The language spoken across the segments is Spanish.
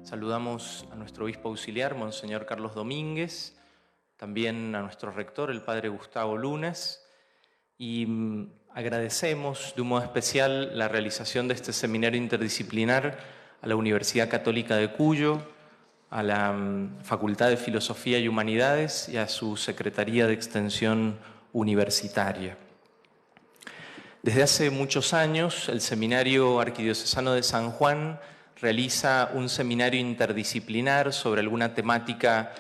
Saludamos a nuestro obispo auxiliar, Monseñor Carlos Domínguez, también a nuestro rector, el padre Gustavo Lunes, y agradecemos de un modo especial la realización de este seminario interdisciplinar a la Universidad Católica de Cuyo, a la Facultad de Filosofía y Humanidades y a su Secretaría de Extensión Universitaria. Desde hace muchos años, el Seminario Arquidiocesano de San Juan realiza un seminario interdisciplinar sobre alguna temática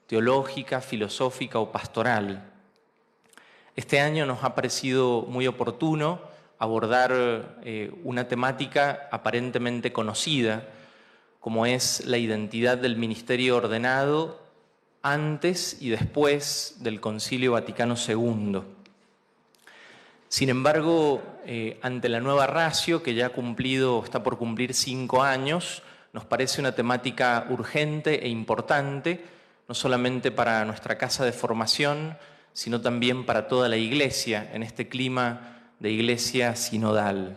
teológica, filosófica o pastoral. Este año nos ha parecido muy oportuno abordar una temática aparentemente conocida, como es la identidad del ministerio ordenado antes y después del Concilio Vaticano II. Sin embargo, ante la nueva ratio, que ya está por cumplir 5 años, nos parece una temática urgente e importante, no solamente para nuestra casa de formación, sino también para toda la Iglesia, en este clima de Iglesia sinodal.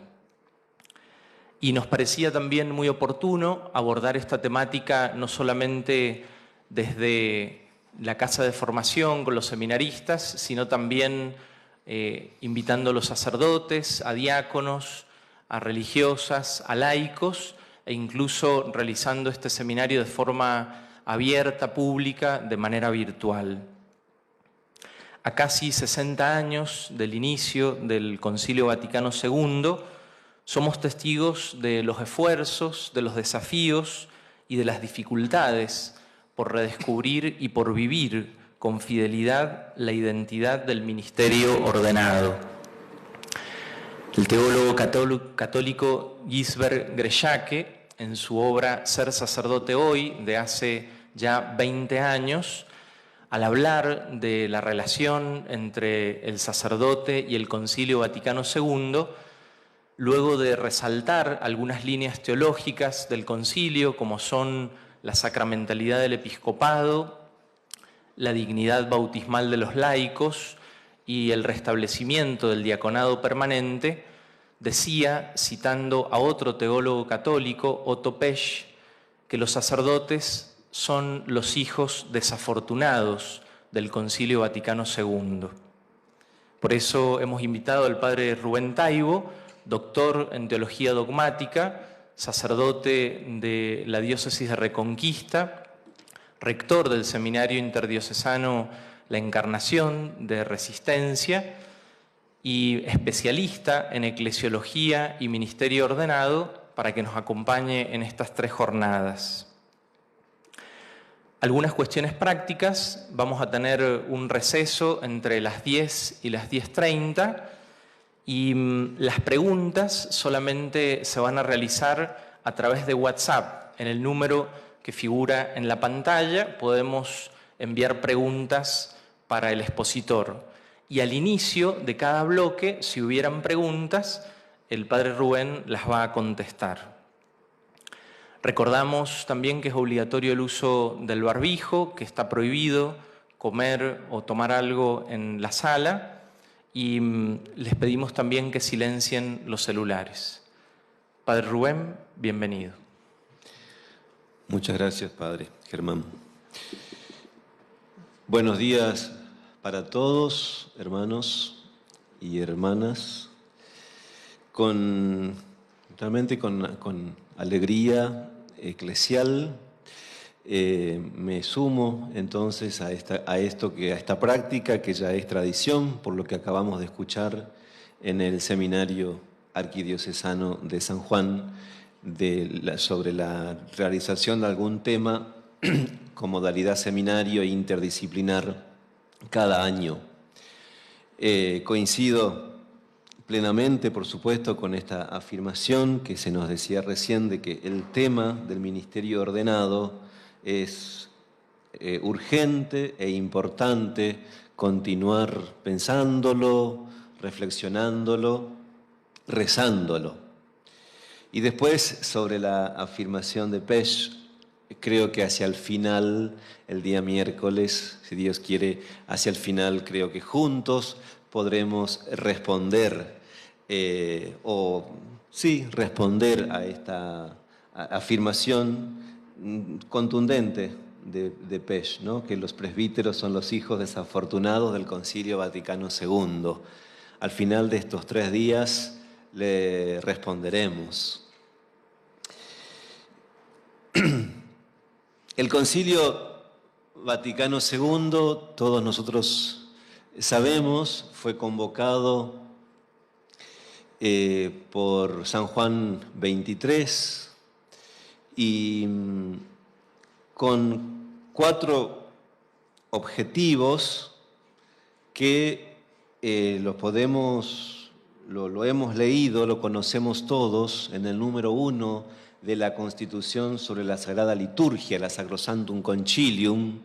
Y nos parecía también muy oportuno abordar esta temática no solamente desde la casa de formación con los seminaristas, sino también invitando a los sacerdotes, a diáconos, a religiosas, a laicos, e incluso realizando este seminario de forma abierta, pública, de manera virtual. A casi 60 años del inicio del Concilio Vaticano II, somos testigos de los esfuerzos, de los desafíos y de las dificultades por redescubrir y por vivir con fidelidad la identidad del ministerio ordenado. El teólogo católico Gisbert Grechake, en su obra Ser sacerdote hoy, de hace ya 20 años, al hablar de la relación entre el sacerdote y el Concilio Vaticano II, luego de resaltar algunas líneas teológicas del concilio, como son la sacramentalidad del episcopado, la dignidad bautismal de los laicos y el restablecimiento del diaconado permanente, decía, citando a otro teólogo católico, Otto Pesch, que los sacerdotes son los hijos desafortunados del Concilio Vaticano II. Por eso hemos invitado al padre Rubén Taibo, doctor en teología dogmática, sacerdote de la diócesis de Reconquista, rector del Seminario Interdiocesano La Encarnación de Resistencia y especialista en eclesiología y ministerio ordenado, para que nos acompañe en estas 3 jornadas. Algunas cuestiones prácticas: vamos a tener un receso entre las 10 y las 10:30 y las preguntas solamente se van a realizar a través de WhatsApp. En el número que figura en la pantalla podemos enviar preguntas para el expositor. Y al inicio de cada bloque, si hubieran preguntas, el padre Rubén las va a contestar. Recordamos también que es obligatorio el uso del barbijo, que está prohibido comer o tomar algo en la sala, y les pedimos también que silencien los celulares. Padre Rubén, bienvenido. Muchas gracias, Padre Germán. Buenos días para todos, hermanos y hermanas. Realmente con alegría eclesial, me sumo entonces a esta práctica que ya es tradición, por lo que acabamos de escuchar en el Seminario Arquidiocesano de San Juan, sobre la realización de algún tema con modalidad seminario e interdisciplinar cada año. Coincido plenamente, por supuesto, con esta afirmación que se nos decía recién de que el tema del ministerio ordenado es urgente e importante continuar pensándolo, reflexionándolo, rezándolo. Y después, sobre la afirmación de Pesch, creo que hacia el final, el día miércoles, si Dios quiere, hacia el final creo que juntos podremos responder responder a esta afirmación contundente de Pesch, ¿no? Que los presbíteros son los hijos desafortunados del Concilio Vaticano II. Al final de estos 3 días le responderemos. El Concilio Vaticano II, todos nosotros sabemos, fue convocado por San Juan XXIII y con 4 objetivos que lo hemos leído, lo conocemos todos en el número 1 de la Constitución sobre la Sagrada Liturgia, la Sacrosanctum Concilium,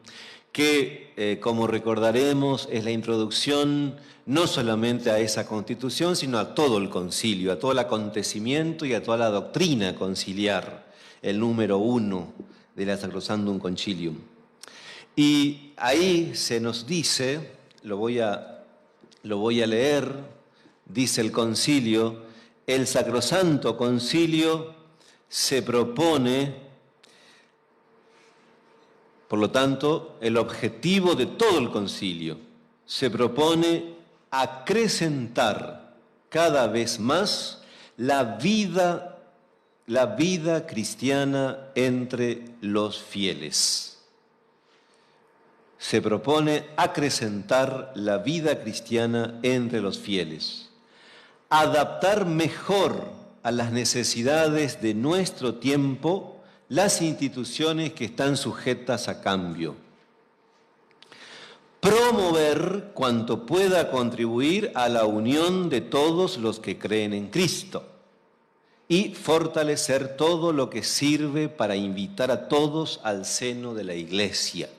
que, como recordaremos, es la introducción no solamente a esa Constitución, sino a todo el concilio, a todo el acontecimiento y a toda la doctrina conciliar, el número 1 de la Sacrosanctum Concilium. Y ahí se nos dice, lo voy a leer, dice el concilio: el Sacrosanto Concilio se propone, por lo tanto, el objetivo de todo el concilio, se propone acrecentar cada vez más la vida cristiana entre los fieles. Se propone acrecentar la vida cristiana entre los fieles, adaptar mejor a las necesidades de nuestro tiempo las instituciones que están sujetas a cambio, promover cuanto pueda contribuir a la unión de todos los que creen en Cristo y fortalecer todo lo que sirve para invitar a todos al seno de la Iglesia.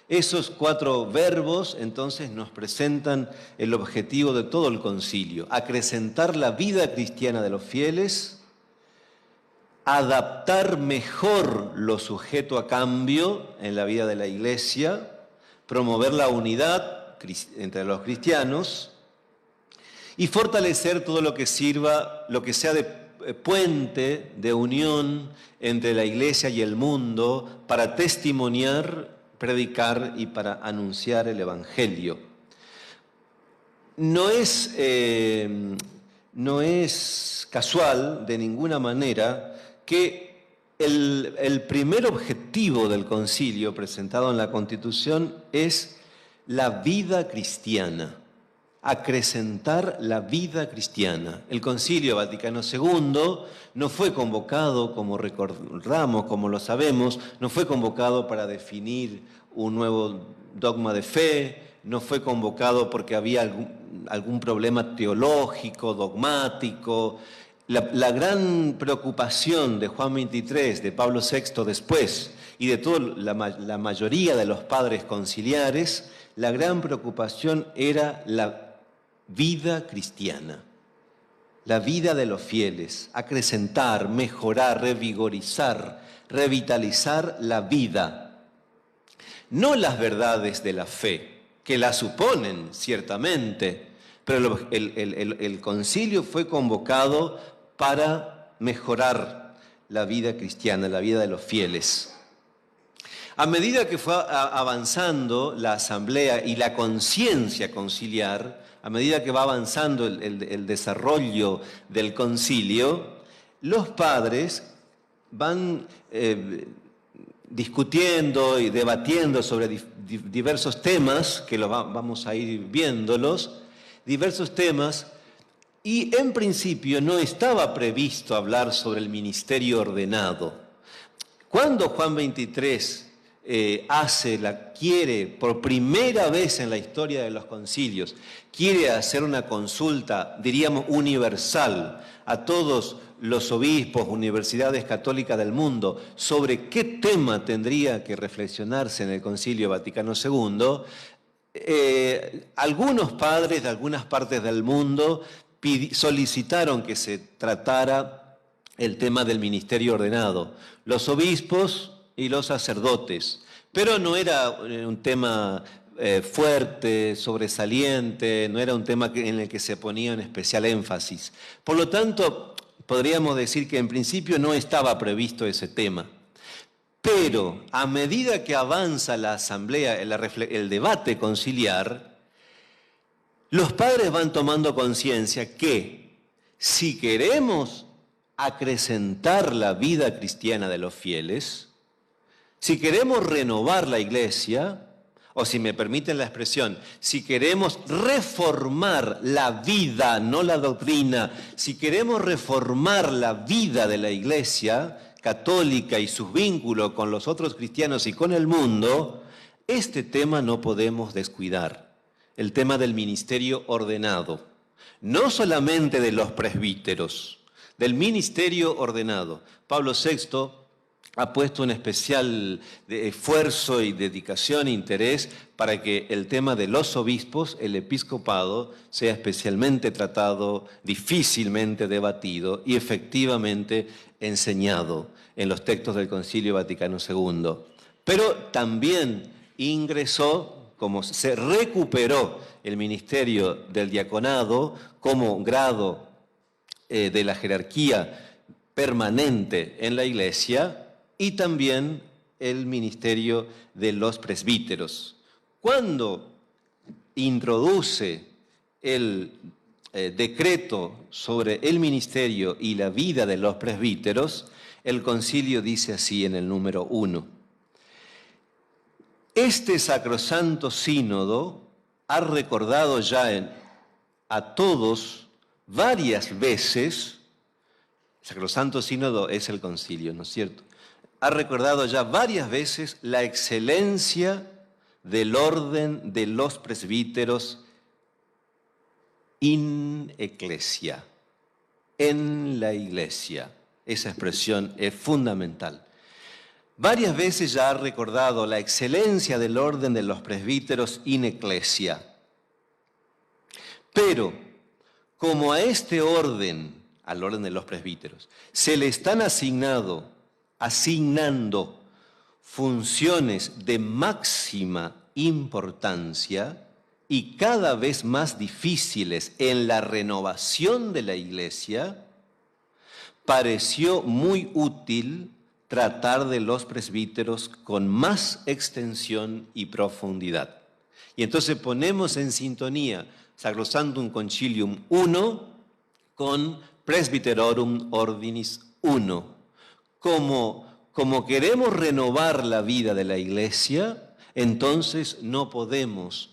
Esos 4 verbos entonces nos presentan el objetivo de todo el concilio: acrecentar la vida cristiana de los fieles, adaptar mejor lo sujeto a cambio en la vida de la Iglesia, promover la unidad entre los cristianos y fortalecer todo lo que sirva, lo que sea de puente de unión entre la Iglesia y el mundo para testimoniar, predicar y para anunciar el Evangelio. No es casual de ninguna manera que el primer objetivo del concilio presentado en la Constitución es la vida cristiana, acrecentar la vida cristiana. El Concilio Vaticano II no fue convocado, como recordamos, como lo sabemos, no fue convocado para definir un nuevo dogma de fe, no fue convocado porque había algún problema teológico, dogmático. La gran preocupación de Juan XXIII, de Pablo VI después, y de toda la mayoría de los padres conciliares, la gran preocupación era la vida cristiana, la vida de los fieles, acrecentar, mejorar, revigorizar, revitalizar la vida. No las verdades de la fe, que la suponen ciertamente, pero el concilio fue convocado para mejorar la vida cristiana, la vida de los fieles. A medida que fue avanzando la asamblea y la conciencia conciliar, a medida que va avanzando el desarrollo del concilio, los padres van discutiendo y debatiendo sobre diversos temas, que vamos a ir viéndolos, diversos temas, y en principio no estaba previsto hablar sobre el ministerio ordenado. Cuando Juan XXIII quiere por primera vez en la historia de los concilios, quiere hacer una consulta, diríamos, universal a todos los obispos, universidades católicas del mundo, sobre qué tema tendría que reflexionarse en el Concilio Vaticano II, algunos padres de algunas partes del mundo solicitaron que se tratara el tema del ministerio ordenado, los obispos y los sacerdotes, pero no era un tema fuerte, sobresaliente, no era un tema en el que se ponía un especial énfasis. Por lo tanto, podríamos decir que en principio no estaba previsto ese tema. Pero a medida que avanza la asamblea, el debate conciliar, los padres van tomando conciencia que si queremos acrecentar la vida cristiana de los fieles, si queremos renovar la iglesia, o si me permiten la expresión, si queremos reformar la vida, no la doctrina, si queremos reformar la vida de la iglesia católica y sus vínculos con los otros cristianos y con el mundo, este tema no podemos descuidar, el tema del ministerio ordenado, no solamente de los presbíteros, del ministerio ordenado. Pablo VI ha puesto un especial esfuerzo y dedicación e interés para que el tema de los obispos, el episcopado, sea especialmente tratado, difícilmente debatido y efectivamente enseñado en los textos del Concilio Vaticano II. Pero también ingresó, como se recuperó el ministerio del diaconado como grado de la jerarquía permanente en la Iglesia, y también el ministerio de los presbíteros. Cuando introduce el decreto sobre el ministerio y la vida de los presbíteros, el concilio dice así en el número 1. Este sacrosanto sínodo ha recordado ya a todos varias veces, el sacrosanto sínodo es el concilio, ¿no es cierto?, ha recordado ya varias veces la excelencia del orden de los presbíteros in ecclesia, en la iglesia. Esa expresión es fundamental. Varias veces ya ha recordado la excelencia del orden de los presbíteros in ecclesia. Pero, como a este orden, al orden de los presbíteros, se le están asignando funciones de máxima importancia y cada vez más difíciles en la renovación de la iglesia, pareció muy útil tratar de los presbíteros con más extensión y profundidad. Y entonces ponemos en sintonía Sacrosanctum Concilium 1 con Presbyterorum Ordinis 1. Como queremos renovar la vida de la iglesia, entonces no podemos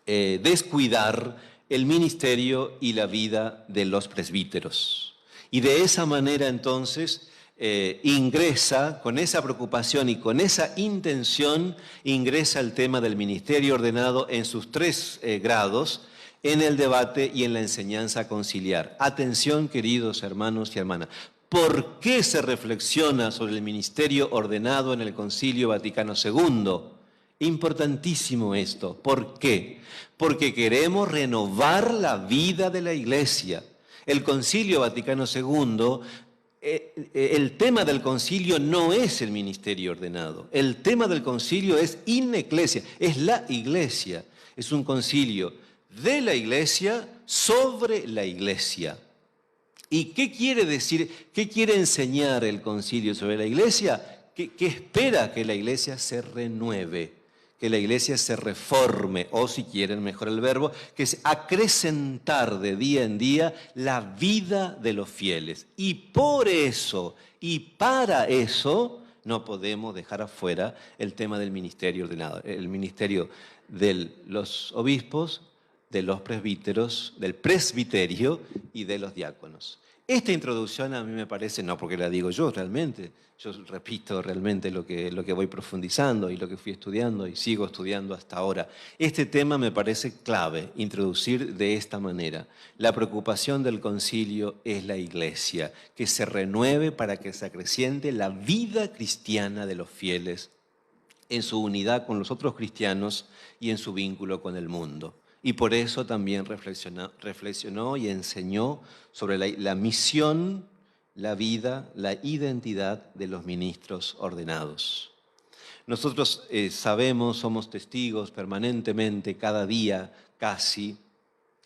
descuidar el ministerio y la vida de los presbíteros. Y de esa manera entonces ingresa, con esa preocupación y con esa intención, ingresa el tema del ministerio ordenado en sus 3 grados, en el debate y en la enseñanza conciliar. Atención, queridos hermanos y hermanas. ¿Por qué se reflexiona sobre el ministerio ordenado en el Concilio Vaticano II? Importantísimo esto. ¿Por qué? Porque queremos renovar la vida de la Iglesia. El Concilio Vaticano II, el tema del concilio no es el ministerio ordenado. El tema del concilio es in ecclesia, es la Iglesia. Es un concilio de la Iglesia sobre la Iglesia. ¿Y qué quiere decir, qué quiere enseñar el concilio sobre la iglesia? Que espera que la iglesia se renueve, que la iglesia se reforme, o si quieren mejor el verbo, que es acrecentar de día en día la vida de los fieles. Y por eso, y para eso, no podemos dejar afuera el tema del ministerio ordenado, el ministerio de los obispos, de los presbíteros, del presbiterio y de los diáconos. Esta introducción a mí me parece, no porque la digo yo realmente, yo repito realmente lo que voy profundizando y lo que fui estudiando y sigo estudiando hasta ahora. Este tema me parece clave, introducir de esta manera. La preocupación del concilio es la iglesia, que se renueve para que se acreciente la vida cristiana de los fieles en su unidad con los otros cristianos y en su vínculo con el mundo. Y por eso también reflexionó y enseñó sobre la misión, la vida, la identidad de los ministros ordenados. Nosotros sabemos, somos testigos permanentemente, cada día casi,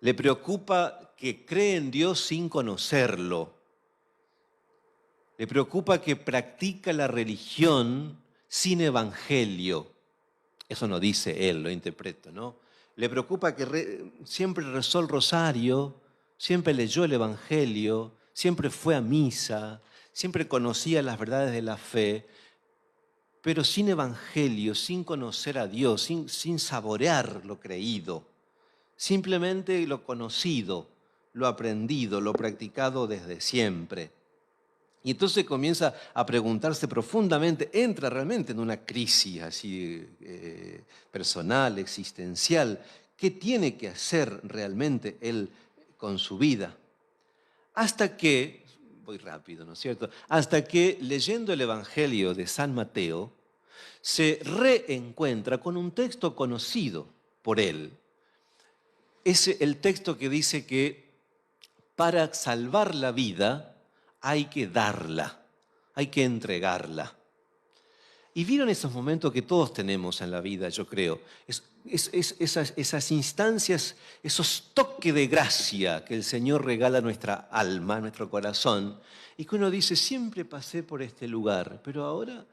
Le preocupa que cree en Dios sin conocerlo. Le preocupa que practica la religión sin evangelio. Eso no dice él, lo interpreto, ¿no? Le preocupa que siempre rezó el rosario, siempre leyó el evangelio, siempre fue a misa, siempre conocía las verdades de la fe, pero sin evangelio, sin conocer a Dios, sin saborear lo creído. Simplemente lo conocido, lo aprendido, lo practicado desde siempre. Y entonces comienza a preguntarse profundamente, entra realmente en una crisis así personal, existencial. ¿Qué tiene que hacer realmente él con su vida? Hasta que, voy rápido, ¿no es cierto? Hasta que leyendo el Evangelio de San Mateo, se reencuentra con un texto conocido por él. Es el texto que dice que para salvar la vida hay que darla, hay que entregarla. Y vieron esos momentos que todos tenemos en la vida, yo creo, esas instancias, esos toques de gracia que el Señor regala a nuestra alma, a nuestro corazón, y que uno dice, siempre pasé por este lugar, pero ahora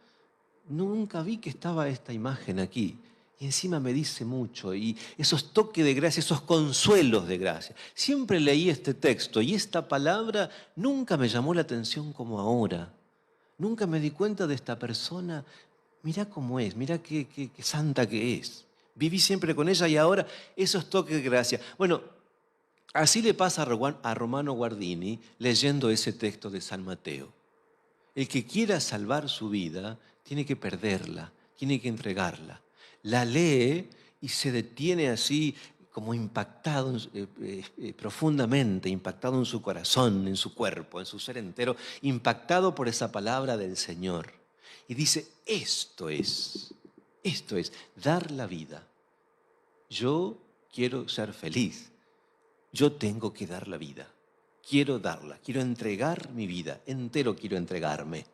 nunca vi que estaba esta imagen aquí. Y encima me dice mucho, y esos toques de gracia, esos consuelos de gracia. Siempre leí este texto y esta palabra nunca me llamó la atención como ahora. Nunca me di cuenta de esta persona. Mirá cómo es, mirá qué santa que es. Viví siempre con ella y ahora esos toques de gracia. Bueno, así le pasa a Romano Guardini leyendo ese texto de San Mateo. El que quiera salvar su vida tiene que perderla, tiene que entregarla. La lee y se detiene así como impactado profundamente, impactado en su corazón, en su cuerpo, en su ser entero, impactado por esa palabra del Señor. Y dice, esto es dar la vida. Yo quiero ser feliz, yo tengo que dar la vida. Quiero darla, quiero entregar mi vida, entero quiero entregarme.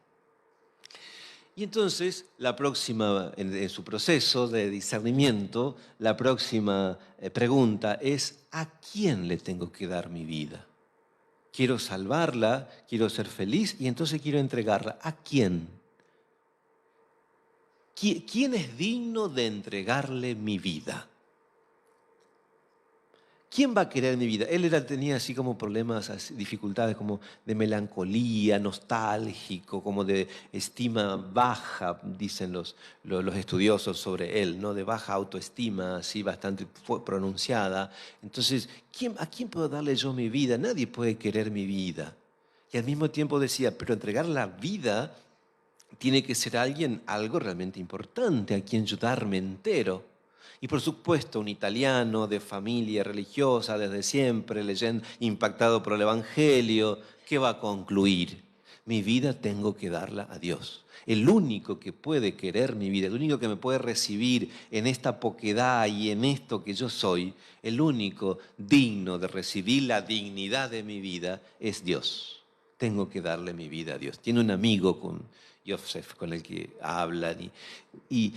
Y entonces, la próxima, en su proceso de discernimiento, la próxima pregunta es, ¿a quién le tengo que dar mi vida? Quiero salvarla, quiero ser feliz y entonces quiero entregarla. ¿A quién? ¿Quién es digno de entregarle mi vida? ¿Quién va a querer mi vida? Él tenía así como problemas, dificultades como de melancolía, nostálgico, como de estima baja, dicen los estudiosos sobre él, ¿no? De baja autoestima, así bastante pronunciada. Entonces, ¿a quién puedo darle yo mi vida? Nadie puede querer mi vida. Y al mismo tiempo decía, pero entregar la vida tiene que ser algo realmente importante, a quien yo darme entero. Y por supuesto, un italiano de familia religiosa desde siempre, leyendo, impactado por el Evangelio, ¿qué va a concluir? Mi vida tengo que darla a Dios. El único que puede querer mi vida, el único que me puede recibir en esta poquedad y en esto que yo soy, el único digno de recibir la dignidad de mi vida es Dios. Tengo que darle mi vida a Dios. Tiene un amigo con Yosef con el que hablan y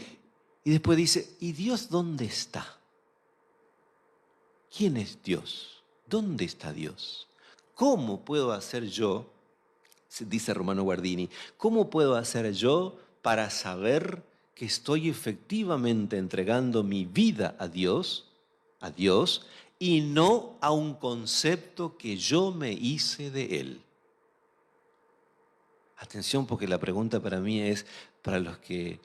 después dice, ¿y Dios dónde está? ¿Quién es Dios? ¿Dónde está Dios? ¿Cómo puedo hacer yo, dice Romano Guardini, cómo puedo hacer yo para saber que estoy efectivamente entregando mi vida a Dios y no a un concepto que yo me hice de Él? Atención, porque la pregunta para mí es, para los que,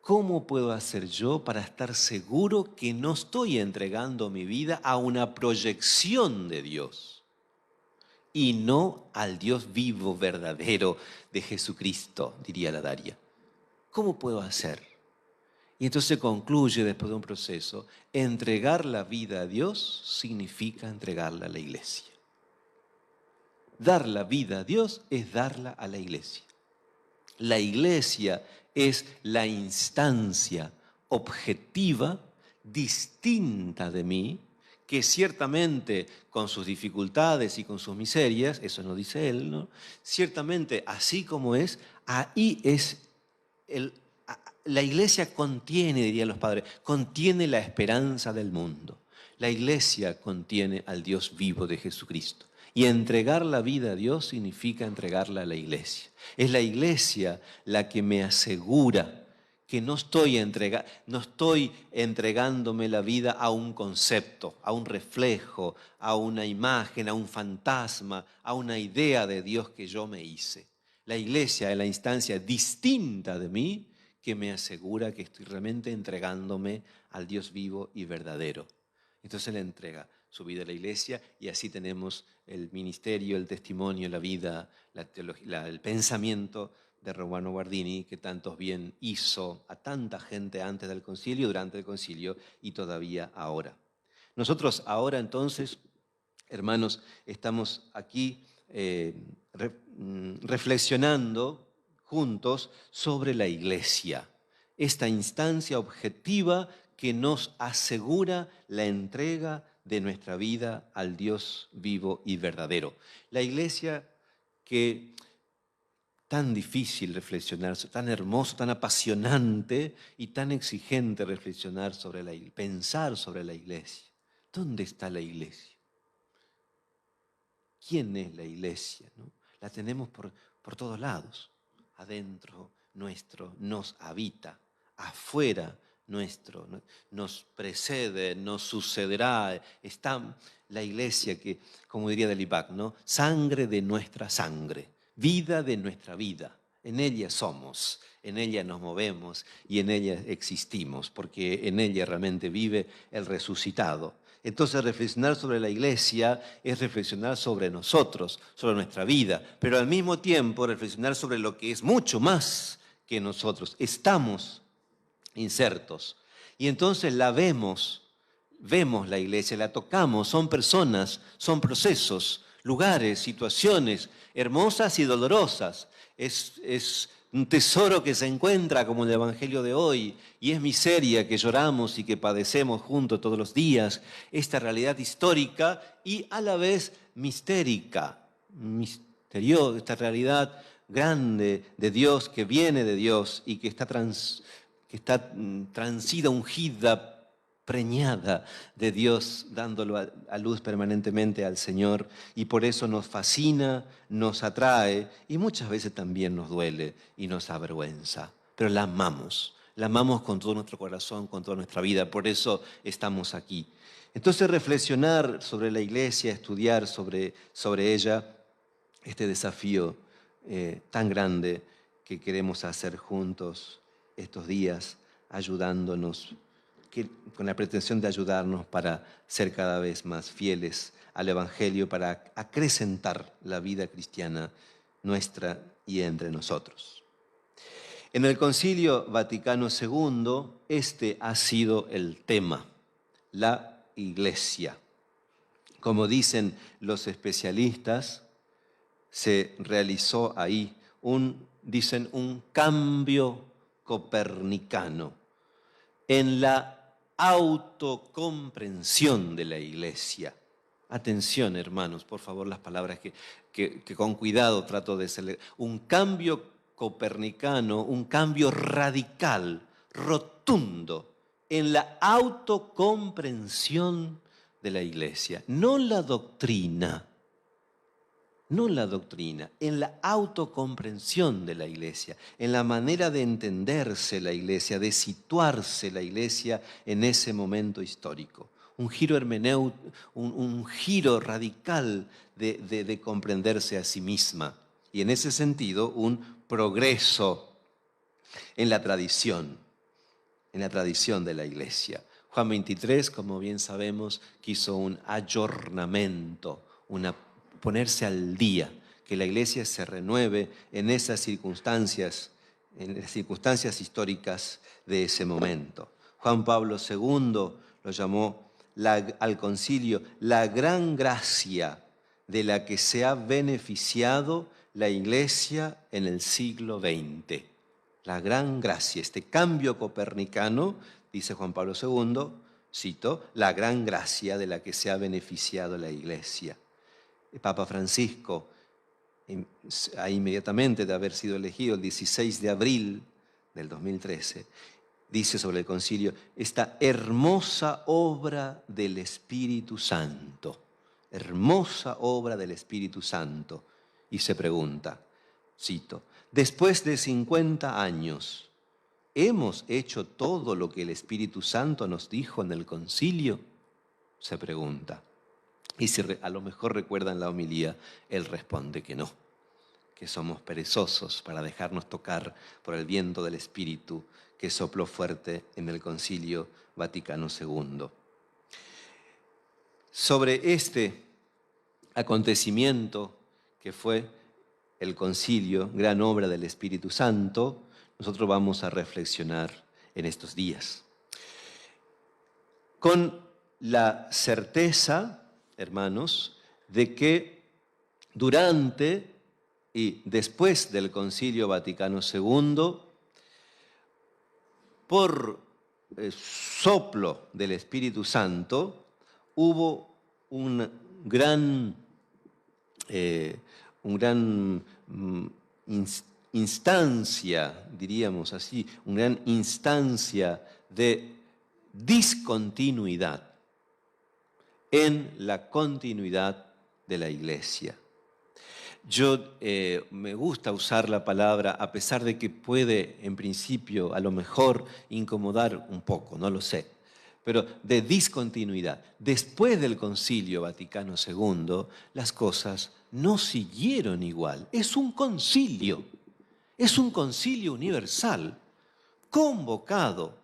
¿cómo puedo hacer yo para estar seguro que no estoy entregando mi vida a una proyección de Dios y no al Dios vivo, verdadero de Jesucristo, diría la Daria? ¿Cómo puedo hacer? Y entonces concluye después de un proceso, entregar la vida a Dios significa entregarla a la iglesia. Dar la vida a Dios es darla a la iglesia. La iglesia es la instancia objetiva, distinta de mí, que ciertamente con sus dificultades y con sus miserias, eso no dice él, ¿no? Ciertamente así como es, ahí es la iglesia contiene, dirían los padres, contiene la esperanza del mundo. La iglesia contiene al Dios vivo de Jesucristo. Y entregar la vida a Dios significa entregarla a la iglesia. Es la iglesia la que me asegura que no estoy entregándome la vida a un concepto, a un reflejo, a una imagen, a un fantasma, a una idea de Dios que yo me hice. La iglesia es la instancia distinta de mí que me asegura que estoy realmente entregándome al Dios vivo y verdadero. Entonces le entrega su vida a la iglesia y así tenemos el ministerio, el testimonio, la vida, la teología, el pensamiento de Romano Guardini, que tantos bien hizo a tanta gente antes del concilio, durante el concilio y todavía ahora. Nosotros ahora entonces, hermanos, estamos aquí reflexionando juntos sobre la iglesia, esta instancia objetiva que nos asegura la entrega de nuestra vida al Dios vivo y verdadero. La iglesia que tan difícil reflexionar, tan hermoso, tan apasionante y tan exigente reflexionar sobre pensar sobre la iglesia. ¿Dónde está la iglesia? ¿Quién es la iglesia? ¿No? La tenemos por todos lados. Adentro nuestro nos habita, afuera nuestro nos precede, nos sucederá. Está la iglesia que, como diría Delibac, ¿no? Sangre de nuestra sangre, vida de nuestra vida. En ella somos, en ella nos movemos y en ella existimos, porque en ella realmente vive el resucitado. Entonces reflexionar sobre la iglesia es reflexionar sobre nosotros, sobre nuestra vida, pero al mismo tiempo reflexionar sobre lo que es mucho más que nosotros. Estamos insertos y entonces la vemos la iglesia, la tocamos, son personas, son procesos, lugares, situaciones hermosas y dolorosas. Es un tesoro que se encuentra como el Evangelio de hoy y es miseria que lloramos y que padecemos juntos todos los días. Esta realidad histórica y a la vez mistérica, misteriosa, esta realidad grande de Dios que viene de Dios y que está transida, ungida, preñada de Dios, dándolo a luz permanentemente al Señor, y por eso nos fascina, nos atrae y muchas veces también nos duele y nos avergüenza, pero la amamos con todo nuestro corazón, con toda nuestra vida, por eso estamos aquí. Entonces reflexionar sobre la iglesia, estudiar sobre ella, este desafío tan grande que queremos hacer juntos estos días, ayudándonos, con la pretensión de ayudarnos para ser cada vez más fieles al Evangelio, para acrecentar la vida cristiana nuestra y entre nosotros. En el Concilio Vaticano II, este ha sido el tema, la Iglesia. Como dicen los especialistas, se realizó ahí un cambio copernicano en la autocomprensión de la iglesia. Atención, hermanos, por favor, las palabras que con cuidado trato de hacer. Un cambio copernicano, un cambio radical, rotundo, en la autocomprensión de la iglesia. No la doctrina, en la autocomprensión de la iglesia, en la manera de entenderse la iglesia, de situarse la iglesia en ese momento histórico. Un giro hermenéutico, un giro radical de comprenderse a sí misma. Y en ese sentido, un progreso en la tradición de la iglesia. Juan 23, como bien sabemos, quiso un ayornamiento, ponerse al día, que la iglesia se renueve en esas circunstancias, en las circunstancias históricas de ese momento. Juan Pablo II lo llamó al concilio la gran gracia de la que se ha beneficiado la iglesia en el siglo XX. La gran gracia, este cambio copernicano, dice Juan Pablo II, cito, la gran gracia de la que se ha beneficiado la iglesia. El Papa Francisco, inmediatamente de haber sido elegido el 16 de abril del 2013, dice sobre el concilio, esta hermosa obra del Espíritu Santo. Hermosa obra del Espíritu Santo. Y se pregunta, cito, después de 50 años, ¿hemos hecho todo lo que el Espíritu Santo nos dijo en el concilio? Se pregunta. Y si a lo mejor recuerdan la homilía, él responde que no, que somos perezosos para dejarnos tocar por el viento del Espíritu que sopló fuerte en el Concilio Vaticano II. Sobre este acontecimiento que fue el concilio, gran obra del Espíritu Santo, nosotros vamos a reflexionar en estos días. Con la certeza, hermanos, de que durante y después del Concilio Vaticano II, por soplo del Espíritu Santo, hubo una gran instancia, diríamos así, una gran instancia de discontinuidad en la continuidad de la Iglesia. Yo me gusta usar la palabra, a pesar de que puede en principio a lo mejor incomodar un poco, no lo sé, pero de discontinuidad. Después del Concilio Vaticano II, las cosas no siguieron igual. Es un concilio universal, convocado,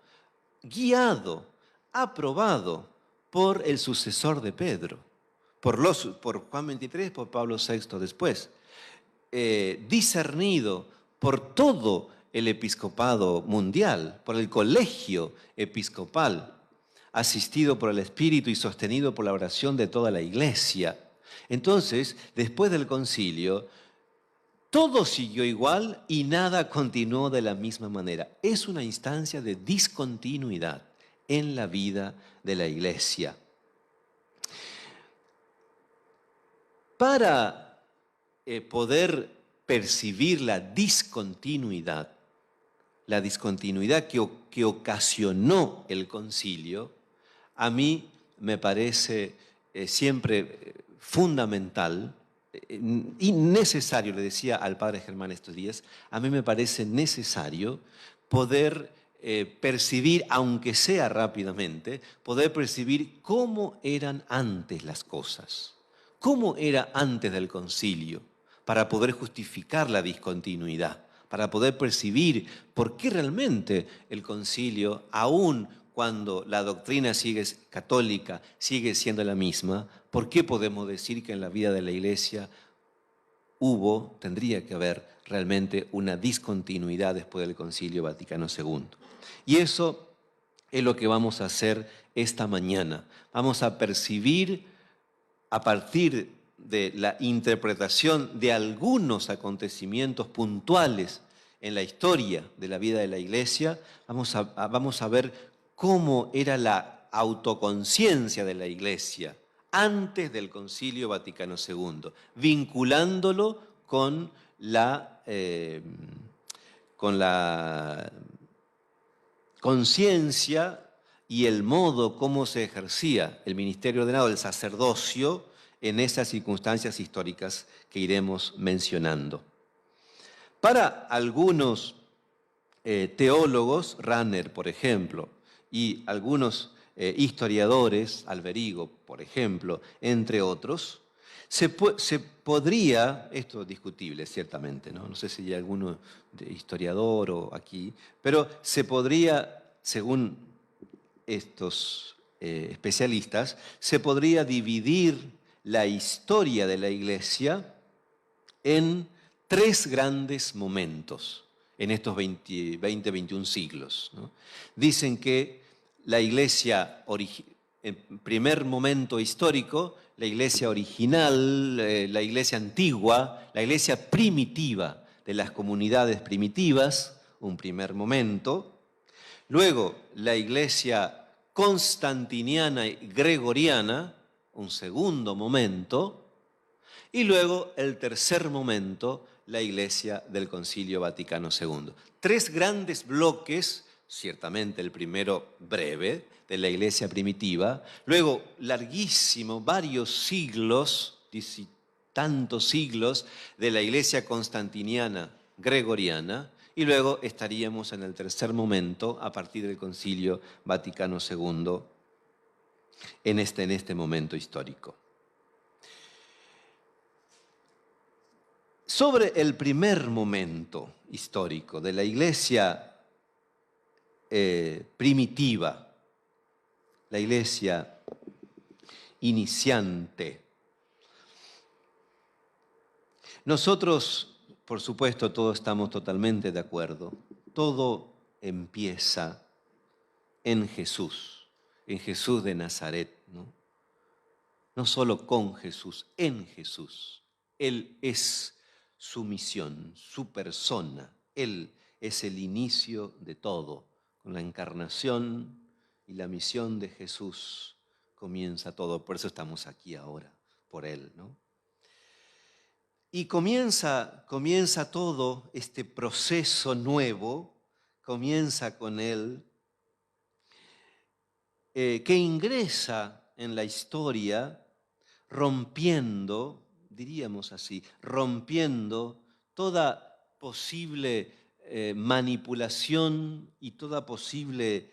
guiado, aprobado por el sucesor de Pedro, por Juan XXIII, por Pablo VI después, discernido por todo el episcopado mundial, por el colegio episcopal, asistido por el Espíritu y sostenido por la oración de toda la Iglesia. Entonces, después del concilio, todo siguió igual y nada continuó de la misma manera. Es una instancia de discontinuidad en la vida de la Iglesia. Para poder percibir la discontinuidad que ocasionó el concilio, a mí me parece siempre fundamental y necesario, le decía al padre Germán estos días, a mí me parece necesario poder percibir, aunque sea rápidamente, poder percibir cómo eran antes las cosas, cómo era antes del concilio, para poder justificar la discontinuidad, para poder percibir por qué realmente el concilio, aún cuando la doctrina católica sigue siendo la misma, ¿por qué podemos decir que en la vida de la Iglesia tendría que haber realmente una discontinuidad después del Concilio Vaticano II? Y eso es lo que vamos a hacer esta mañana. Vamos a percibir a partir de la interpretación de algunos acontecimientos puntuales en la historia de la vida de la Iglesia, vamos a ver cómo era la autoconciencia de la Iglesia antes del Concilio Vaticano II, vinculándolo con la conciencia y el modo como se ejercía el ministerio ordenado del sacerdocio en esas circunstancias históricas que iremos mencionando. Para algunos teólogos, Ranner, por ejemplo, y algunos historiadores, Alberigo, por ejemplo, entre otros, se podría, esto es discutible ciertamente, no sé si hay alguno de historiador o aquí, pero se podría, según estos especialistas, se podría dividir la historia de la Iglesia en tres grandes momentos en estos 21 siglos, ¿no? Dicen que la Iglesia, en primer momento histórico, la Iglesia original, la Iglesia antigua, la Iglesia primitiva de las comunidades primitivas, un primer momento. Luego, la Iglesia constantiniana y gregoriana, un segundo momento. Y luego, el tercer momento, la Iglesia del Concilio Vaticano II. Tres grandes bloques ciertamente el primero breve de la iglesia primitiva, luego larguísimo, varios siglos, tantos siglos de la iglesia constantiniana gregoriana, y luego estaríamos en el tercer momento a partir del Concilio Vaticano II en este momento histórico. Sobre el primer momento histórico de la iglesia primitiva, la iglesia iniciante, nosotros, por supuesto, todos estamos totalmente de acuerdo. Todo empieza en Jesús de Nazaret, ¿no? No solo con Jesús, en Jesús. Él es su misión, su persona. Él es el inicio de todo. Con la encarnación y la misión de Jesús comienza todo. Por eso estamos aquí ahora, por Él, ¿no? Y comienza todo este proceso nuevo, comienza con Él, que ingresa en la historia rompiendo, diríamos así, rompiendo toda posible manipulación y toda posible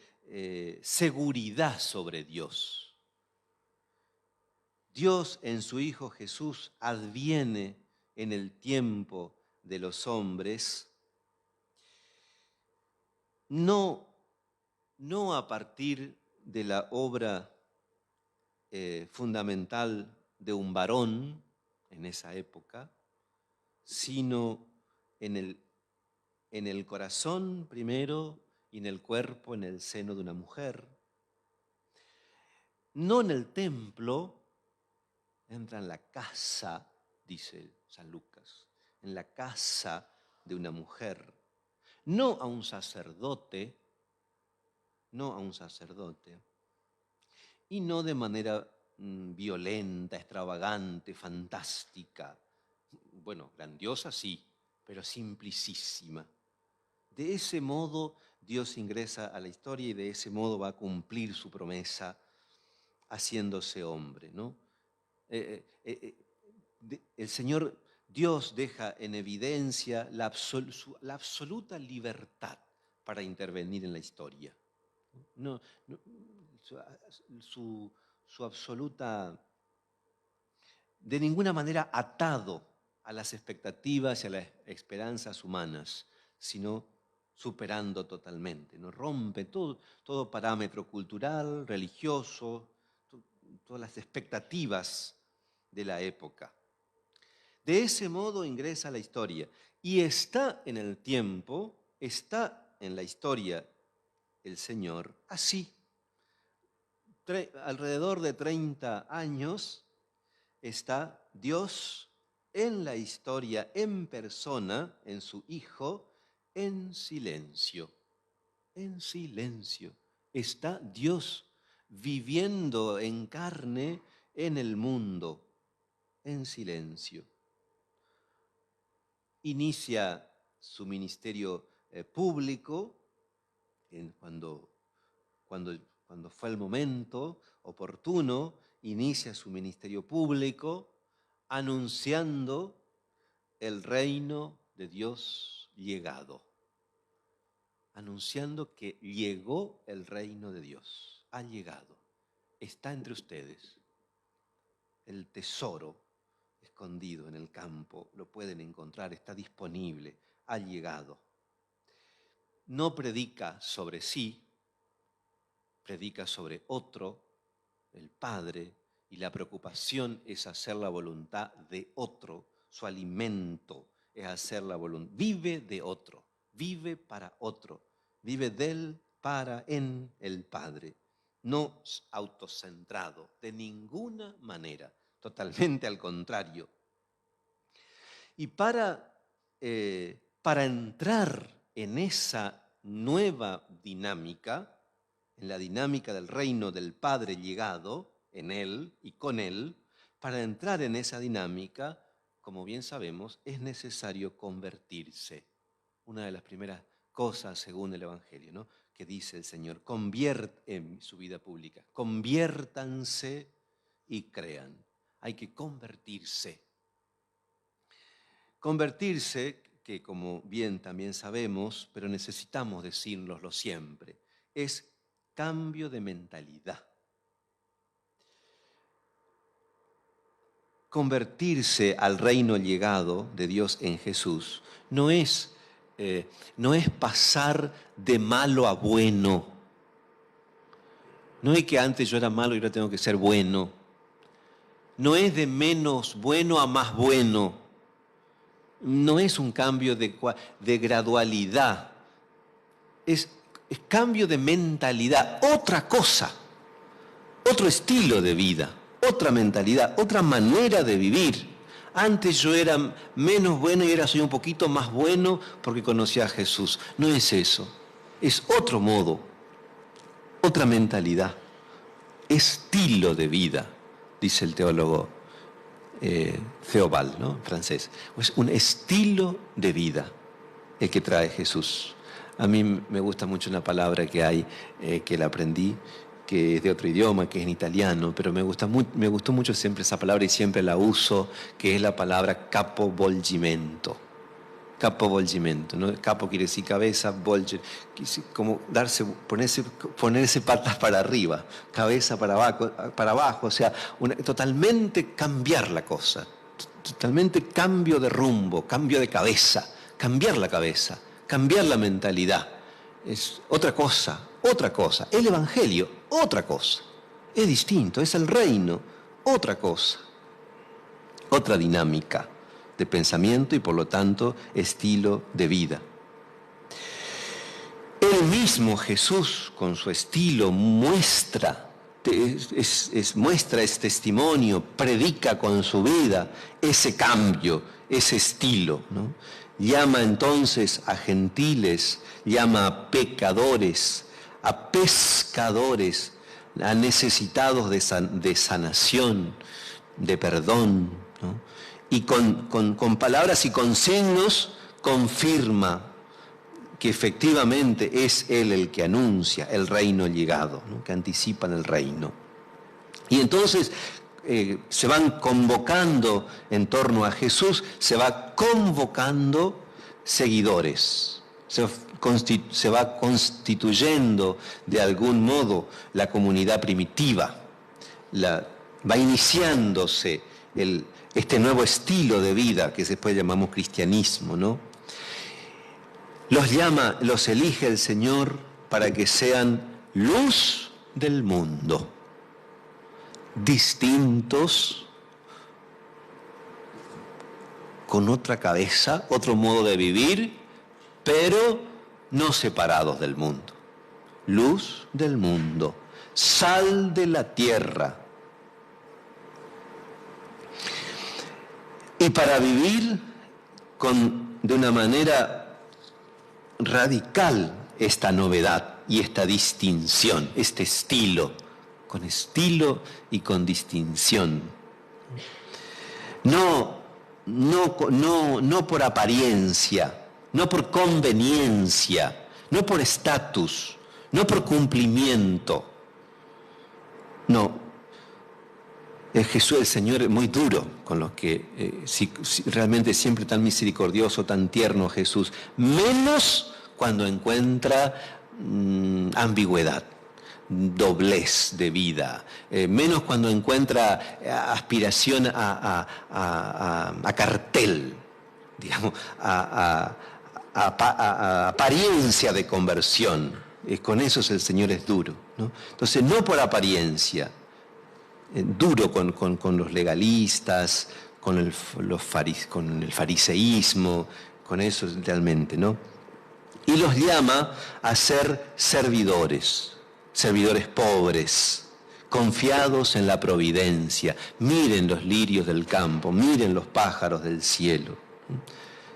seguridad sobre Dios. Dios en su Hijo Jesús adviene en el tiempo de los hombres, no a partir de la obra fundamental de un varón en esa época, sino en el corazón primero y en el cuerpo, en el seno de una mujer. No en el templo, entra en la casa, dice San Lucas, en la casa de una mujer. No a un sacerdote, y no de manera violenta, extravagante, fantástica. Bueno, grandiosa sí, pero simplicísima. De ese modo Dios ingresa a la historia y de ese modo va a cumplir su promesa haciéndose hombre, ¿no? El Señor Dios deja en evidencia la absoluta libertad para intervenir en la historia. Su absoluta, de ninguna manera atado a las expectativas y a las esperanzas humanas, sino superando totalmente, ¿no? Rompe todo parámetro cultural, religioso, todas las expectativas de la época. De ese modo ingresa a la historia y está en el tiempo, está en la historia el Señor así. Alrededor de 30 años está Dios en la historia, en persona, en su Hijo, en silencio. En silencio. Está Dios viviendo en carne en el mundo, en silencio. Inicia su ministerio público cuando fue el momento oportuno, inicia su ministerio público anunciando el reino de Dios llegado. Anunciando que llegó el reino de Dios. Ha llegado. Está entre ustedes. El tesoro escondido en el campo, lo pueden encontrar, está disponible, ha llegado. No predica sobre sí, predica sobre otro, el Padre, y la preocupación es hacer la voluntad de otro, su alimento es hacer la voluntad, vive de otro, vive para otro, vive del, para, en el Padre, no autocentrado de ninguna manera, totalmente al contrario. Y para entrar en esa nueva dinámica, en la dinámica del reino del Padre llegado, en Él y con Él, para entrar en esa dinámica, como bien sabemos, es necesario convertirse. Una de las primeras cosas según el Evangelio, ¿no? que dice el Señor, en su vida pública, conviértanse y crean. Hay que convertirse. Convertirse, que como bien también sabemos, pero necesitamos decírnoslo siempre, es cambio de mentalidad. Convertirse al reino llegado de Dios en Jesús no es pasar de malo a bueno. No es que antes yo era malo y ahora tengo que ser bueno. No es de menos bueno a más bueno. No es un cambio de gradualidad. Es cambio de mentalidad, otra cosa, otro estilo de vida, otra mentalidad, otra manera de vivir. Antes yo era menos bueno y ahora soy un poquito más bueno porque conocí a Jesús. No es eso, es otro modo, otra mentalidad, estilo de vida, dice el teólogo Theobald, ¿no? Francés. Es un estilo de vida el que trae Jesús. A mí me gusta mucho una palabra que hay, que la aprendí, que es de otro idioma, que es en italiano, pero me gustó mucho siempre esa palabra y siempre la uso, que es la palabra capovolgimento. Capovolgimento, ¿no? Capo quiere decir cabeza, volge, como ponerse patas para arriba, cabeza para abajo, o sea, totalmente cambiar la cosa, totalmente cambio de rumbo, cambio de cabeza, cambiar la cabeza, cambiar la mentalidad. Es otra cosa. El Evangelio, otra cosa. Es distinto, es el reino, otra cosa. Otra dinámica de pensamiento y por lo tanto estilo de vida. El mismo Jesús con su estilo muestra, es testimonio, predica con su vida ese cambio, ese estilo, ¿no? Llama entonces a gentiles, llama a pecadores, a pescadores, a necesitados de sanación, de perdón, ¿no? Y con palabras y con signos confirma que efectivamente es Él el que anuncia el reino llegado, ¿no? Que anticipan el reino. Y entonces se van convocando en torno a Jesús, se va convocando seguidores, se va constituyendo de algún modo la comunidad primitiva, va iniciándose este nuevo estilo de vida que después llamamos cristianismo, ¿no? Los elige el Señor para que sean luz del mundo, distintos, con otra cabeza, otro modo de vivir, pero no separados del mundo. Luz del mundo, sal de la tierra. Y para vivir de una manera radical esta novedad y esta distinción, este estilo, con estilo y con distinción. No por apariencia, no por conveniencia, no por estatus, no por cumplimiento. No. Jesús, el Señor, es muy duro con los que, realmente siempre tan misericordioso, tan tierno Jesús, menos cuando encuentra ambigüedad, doblez de vida, menos cuando encuentra aspiración a cartel, digamos, a apariencia de conversión. Con eso el Señor es duro, ¿no? Entonces, no por apariencia, duro con los legalistas, con el fariseísmo, con eso realmente, ¿no? Y los llama a ser servidores pobres, confiados en la providencia. Miren los lirios del campo, miren los pájaros del cielo.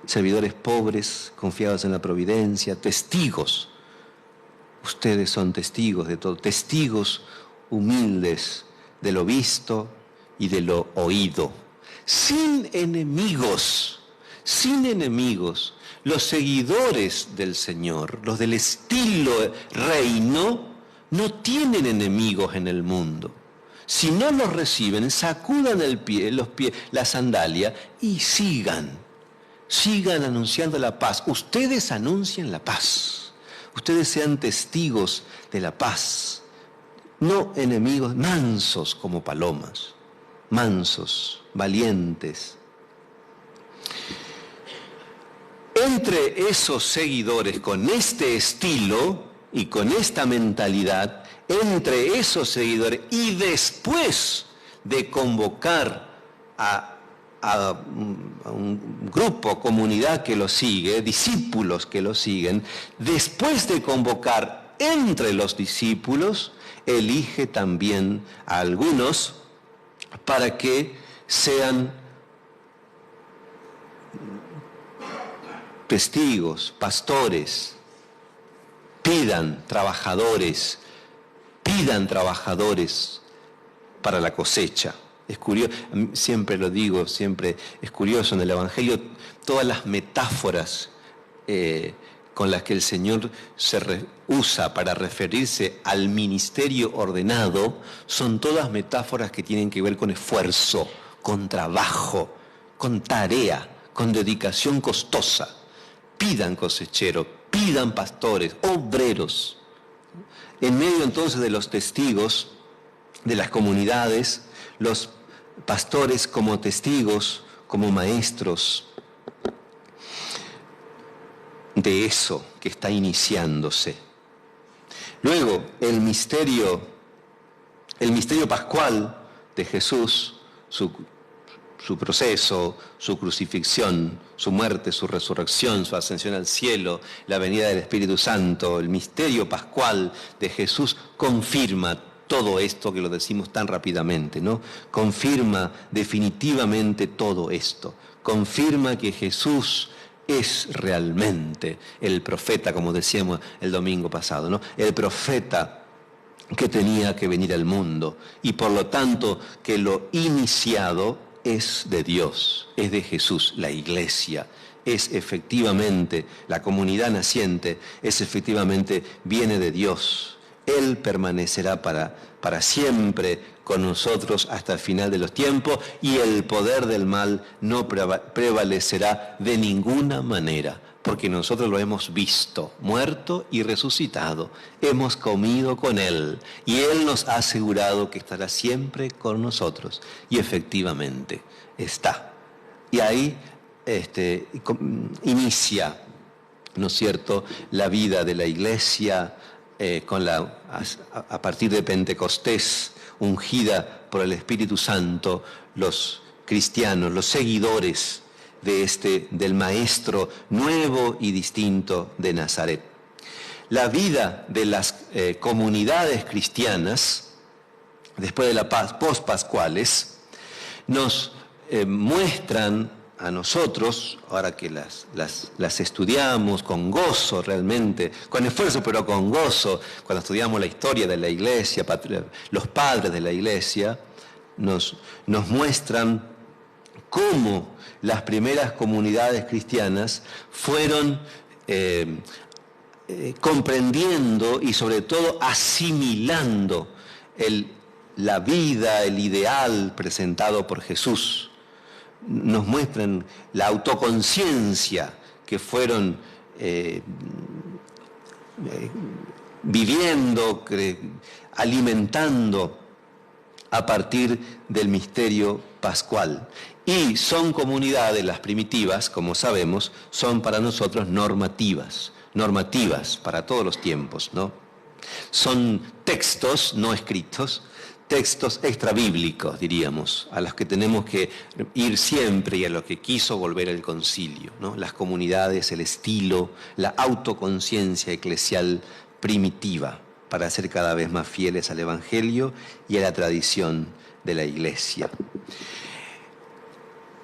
Servidores pobres, confiados en la providencia, testigos. Ustedes son testigos de todo, testigos humildes de lo visto y de lo oído, sin enemigos, Los seguidores del Señor, los del estilo reino, no tienen enemigos en el mundo. Si no los reciben, sacudan la sandalia y sigan anunciando la paz. Ustedes anuncien la paz. Ustedes sean testigos de la paz. No enemigos, mansos como palomas, mansos, valientes. Entre esos seguidores con este estilo y con esta mentalidad, entre esos seguidores y después de convocar a un grupo, comunidad que lo sigue, discípulos que lo siguen, después de convocar entre los discípulos, elige también a algunos para que sean testigos, pastores, pidan trabajadores para la cosecha. Es curioso, siempre lo digo, siempre es curioso en el Evangelio, todas las metáforas con las que el Señor usa para referirse al ministerio ordenado, son todas metáforas que tienen que ver con esfuerzo, con trabajo, con tarea, con dedicación costosa. Pidan cosecheros, pidan pastores, obreros. En medio entonces de los testigos, de las comunidades, los pastores como testigos, como maestros de eso que está iniciándose. Luego, el misterio pascual de Jesús, su proceso, su crucifixión, su muerte, su resurrección, su ascensión al cielo, la venida del Espíritu Santo, el misterio pascual de Jesús confirma todo esto que lo decimos tan rápidamente, ¿no? Confirma definitivamente todo esto. Confirma que Jesús es realmente el profeta, como decíamos el domingo pasado, ¿no? El profeta que tenía que venir al mundo y por lo tanto que lo iniciado es de Dios, es de Jesús. La iglesia es efectivamente, la comunidad naciente es efectivamente, viene de Dios. Él permanecerá para siempre con nosotros hasta el final de los tiempos y el poder del mal no prevalecerá de ninguna manera, porque nosotros lo hemos visto, muerto y resucitado. Hemos comido con Él y Él nos ha asegurado que estará siempre con nosotros. Y efectivamente está. Y ahí inicia, ¿no es cierto?, la vida de la iglesia a partir de Pentecostés, ungida por el Espíritu Santo, los cristianos, los seguidores del Maestro nuevo y distinto de Nazaret. La vida de las comunidades cristianas, después de las post-pascuales, nos muestran a nosotros, ahora que las estudiamos con gozo realmente, con esfuerzo pero con gozo, cuando estudiamos la historia de la iglesia, los padres de la iglesia, nos muestran cómo las primeras comunidades cristianas fueron comprendiendo y sobre todo asimilando la vida, el ideal presentado por Jesús. Nos muestran la autoconciencia que fueron viviendo, alimentando a partir del misterio pascual. Y son comunidades, las primitivas, como sabemos, son para nosotros normativas para todos los tiempos, ¿no? Son textos no escritos, textos extrabíblicos, diríamos, a los que tenemos que ir siempre y a los que quiso volver el concilio, ¿no? Las comunidades, el estilo, la autoconciencia eclesial primitiva, para ser cada vez más fieles al Evangelio y a la tradición de la Iglesia.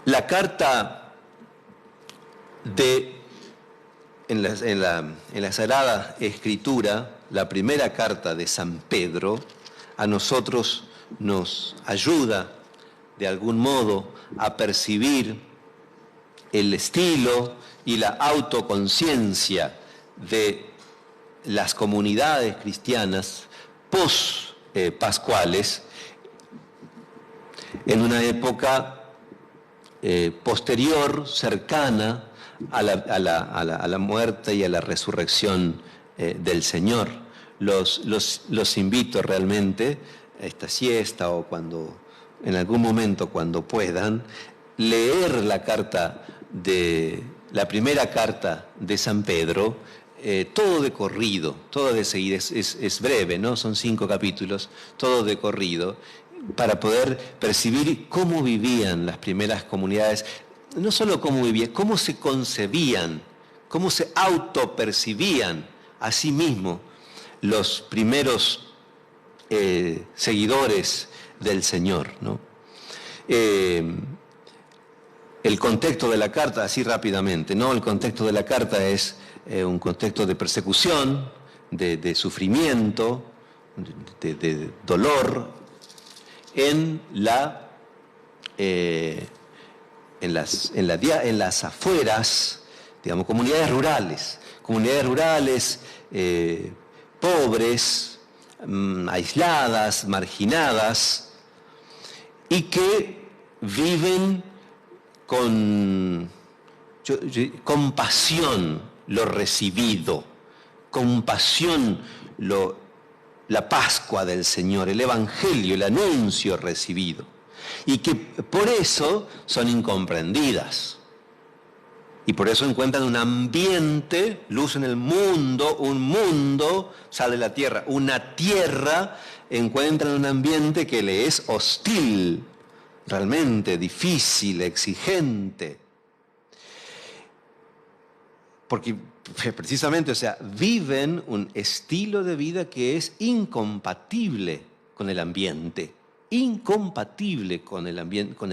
La carta en la Sagrada Escritura, la primera carta de San Pedro, a nosotros nos ayuda de algún modo a percibir el estilo y la autoconciencia de las comunidades cristianas post-pascuales en una época posterior, cercana a la muerte y a la resurrección del Señor. Los invito realmente a esta siesta o en algún momento cuando puedan, leer la primera carta de San Pedro, todo de corrido, todo de seguida, es breve, ¿no? Son 5 capítulos, todo de corrido, para poder percibir cómo vivían las primeras comunidades, no solo cómo vivían, cómo se concebían, cómo se autopercibían a sí mismos los primeros seguidores del Señor, ¿no? El contexto de la carta, así rápidamente, ¿no? El contexto de la carta es un contexto de persecución, de sufrimiento, de dolor en las afueras, digamos, comunidades rurales, pobres, aisladas, marginadas, y que viven con pasión lo recibido, con pasión la Pascua del Señor, el Evangelio, el anuncio recibido, y que por eso son incomprendidas. Y por eso encuentran un ambiente, luz en el mundo, un mundo, sal de la tierra, una tierra, encuentran un ambiente que le es hostil, realmente difícil, exigente. Porque precisamente, viven un estilo de vida que es incompatible con el ambiente, incompatible con el ambiente, con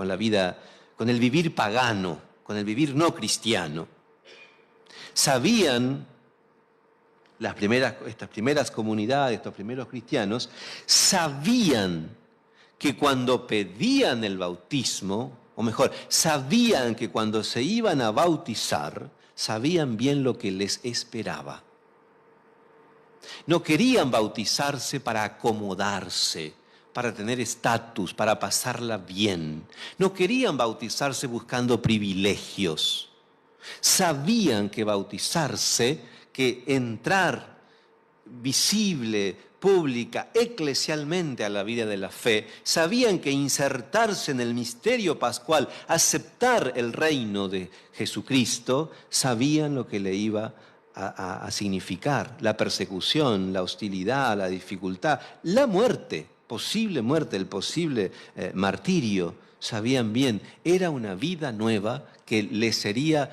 la vida, con el vivir pagano, con el vivir no cristiano. Sabían estas primeras comunidades, estos primeros cristianos, sabían que cuando pedían el bautismo, o mejor, sabían que cuando se iban a bautizar, sabían bien lo que les esperaba. No querían bautizarse para acomodarse, para tener estatus, para pasarla bien. No querían bautizarse buscando privilegios. Sabían que bautizarse, que entrar visible, pública, eclesialmente a la vida de la fe, sabían que insertarse en el misterio pascual, aceptar el reino de Jesucristo, sabían lo que le iba a significar, la persecución, la hostilidad, la dificultad, la muerte, posible muerte, el posible martirio, sabían bien, era una vida nueva que les sería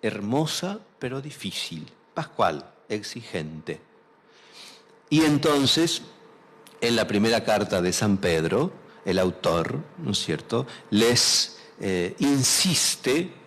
hermosa pero difícil, pascual, exigente. Y entonces, en la primera carta de San Pedro, el autor, ¿no es cierto?, les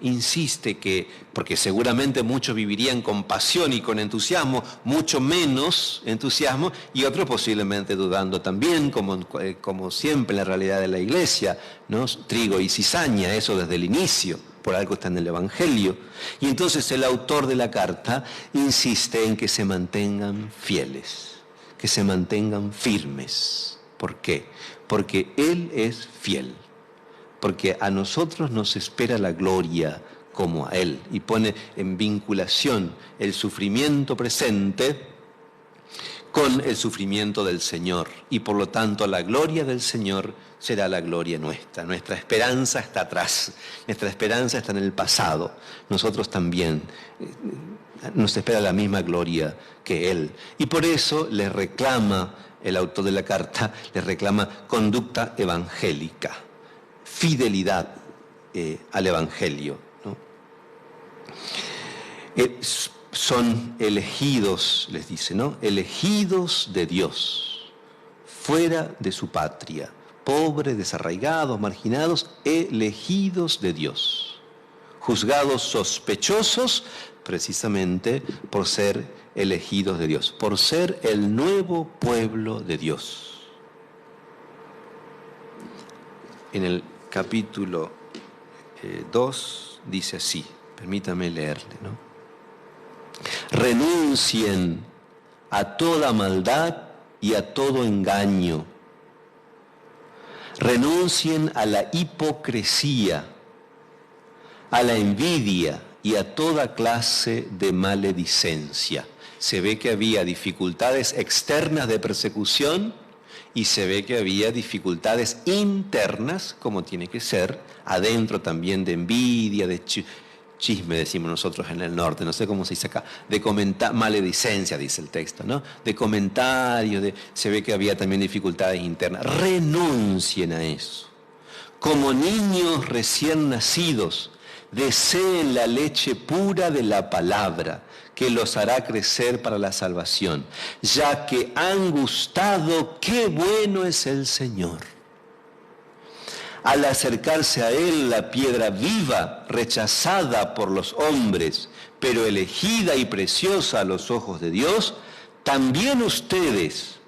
insiste que, porque seguramente muchos vivirían con pasión y con entusiasmo, mucho menos entusiasmo, y otros posiblemente dudando también, como siempre en la realidad de la iglesia, ¿no? Trigo y cizaña, eso desde el inicio, por algo está en el Evangelio. Y entonces el autor de la carta insiste en que se mantengan fieles, que se mantengan firmes. ¿Por qué? Porque Él es fiel. Porque a nosotros nos espera la gloria como a Él. Y pone en vinculación el sufrimiento presente con el sufrimiento del Señor. Y por lo tanto la gloria del Señor será la gloria nuestra. Nuestra esperanza está atrás. Nuestra esperanza está en el pasado. Nosotros también. Nos espera la misma gloria que Él. Y por eso le reclama, el autor de la carta, le reclama conducta evangélica. Fidelidad al Evangelio, ¿no? Son elegidos, les dice, ¿no? Elegidos de Dios, fuera de su patria, pobres, desarraigados, marginados, elegidos de Dios, juzgados sospechosos precisamente por ser elegidos de Dios, por ser el nuevo pueblo de Dios. En el capítulo 2 dice así, permítame leerle, ¿no? Renuncien a toda maldad y a todo engaño. Renuncien a la hipocresía, a la envidia y a toda clase de maledicencia. Se ve que había dificultades externas de persecución y se ve que había dificultades internas, como tiene que ser, adentro también de envidia, de chisme, decimos nosotros en el norte, no sé cómo se dice acá, de comentar, maledicencia, dice el texto, ¿no? De comentarios, se ve que había también dificultades internas. Renuncien a eso. Como niños recién nacidos, deseen la leche pura de la palabra, que los hará crecer para la salvación, ya que han gustado qué bueno es el Señor. Al acercarse a Él, la piedra viva, rechazada por los hombres, pero elegida y preciosa a los ojos de Dios, también ustedes,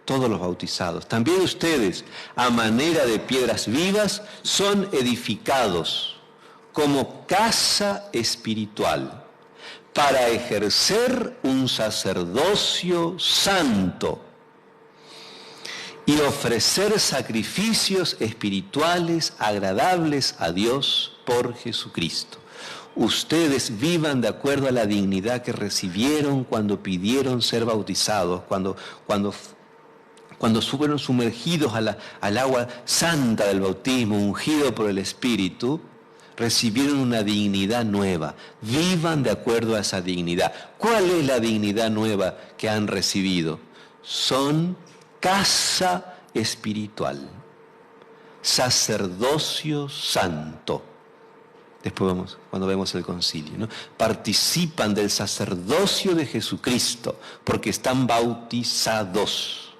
todos los bautizados, también ustedes, a manera de piedras vivas, son edificados como casa espiritual, para ejercer un sacerdocio santo y ofrecer sacrificios espirituales agradables a Dios por Jesucristo. Ustedes vivan de acuerdo a la dignidad que recibieron cuando pidieron ser bautizados, cuando fueron sumergidos al agua santa del bautismo, ungido por el Espíritu. Recibieron una dignidad nueva. Vivan de acuerdo a esa dignidad. ¿Cuál es la dignidad nueva que han recibido? Son casa espiritual, sacerdocio santo. Después vamos, cuando vemos el concilio, ¿no? Participan del sacerdocio de Jesucristo porque están bautizados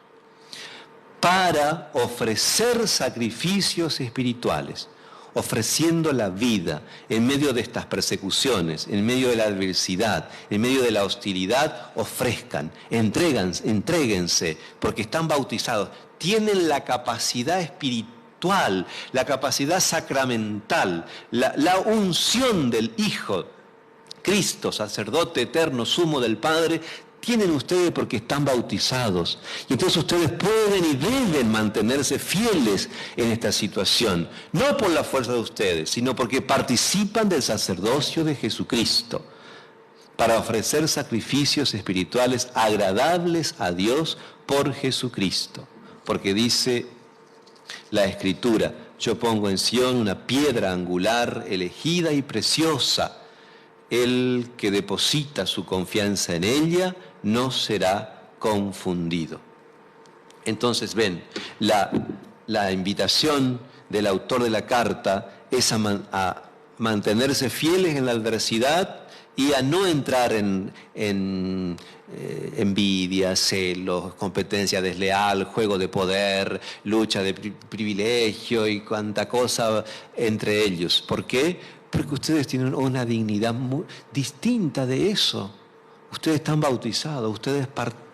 para ofrecer sacrificios espirituales, ofreciendo la vida en medio de estas persecuciones, en medio de la adversidad, en medio de la hostilidad. Ofrezcan, entréguense, porque están bautizados, tienen la capacidad espiritual, la capacidad sacramental, la unción del Hijo, Cristo, sacerdote eterno, sumo del Padre. Tienen ustedes porque están bautizados. Y entonces ustedes pueden y deben mantenerse fieles en esta situación. No por la fuerza de ustedes, sino porque participan del sacerdocio de Jesucristo para ofrecer sacrificios espirituales agradables a Dios por Jesucristo. Porque dice la Escritura, yo pongo en Sión una piedra angular, elegida y preciosa. El que deposita su confianza en ella no será confundido. Entonces ven, la invitación del autor de la carta es a mantenerse fieles en la adversidad y a no entrar en envidia, celos, competencia desleal, juego de poder, lucha de privilegio y cuanta cosa entre ellos. ¿Por qué? Porque ustedes tienen una dignidad muy distinta de eso. Ustedes están bautizados, ustedes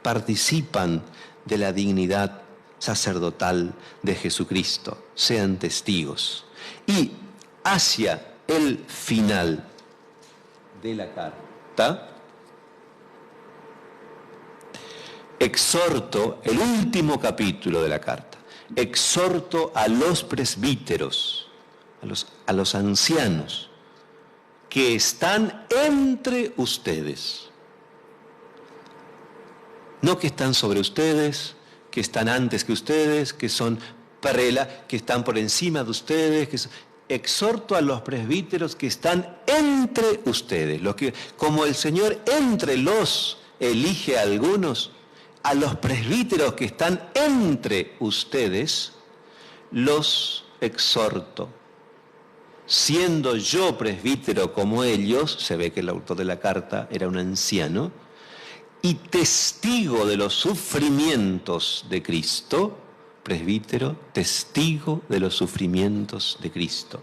participan de la dignidad sacerdotal de Jesucristo. Sean testigos. Y hacia el final de la carta, exhorto, el último capítulo de la carta, exhorto a los presbíteros, a los ancianos que están entre ustedes. No que están sobre ustedes, que están antes que ustedes, que son que están por encima de ustedes. Exhorto a los presbíteros que están entre ustedes, como el Señor entre los elige a algunos, a los presbíteros que están entre ustedes, los exhorto. Siendo yo presbítero como ellos, se ve que el autor de la carta era un anciano, y testigo de los sufrimientos de Cristo, presbítero, testigo de los sufrimientos de Cristo,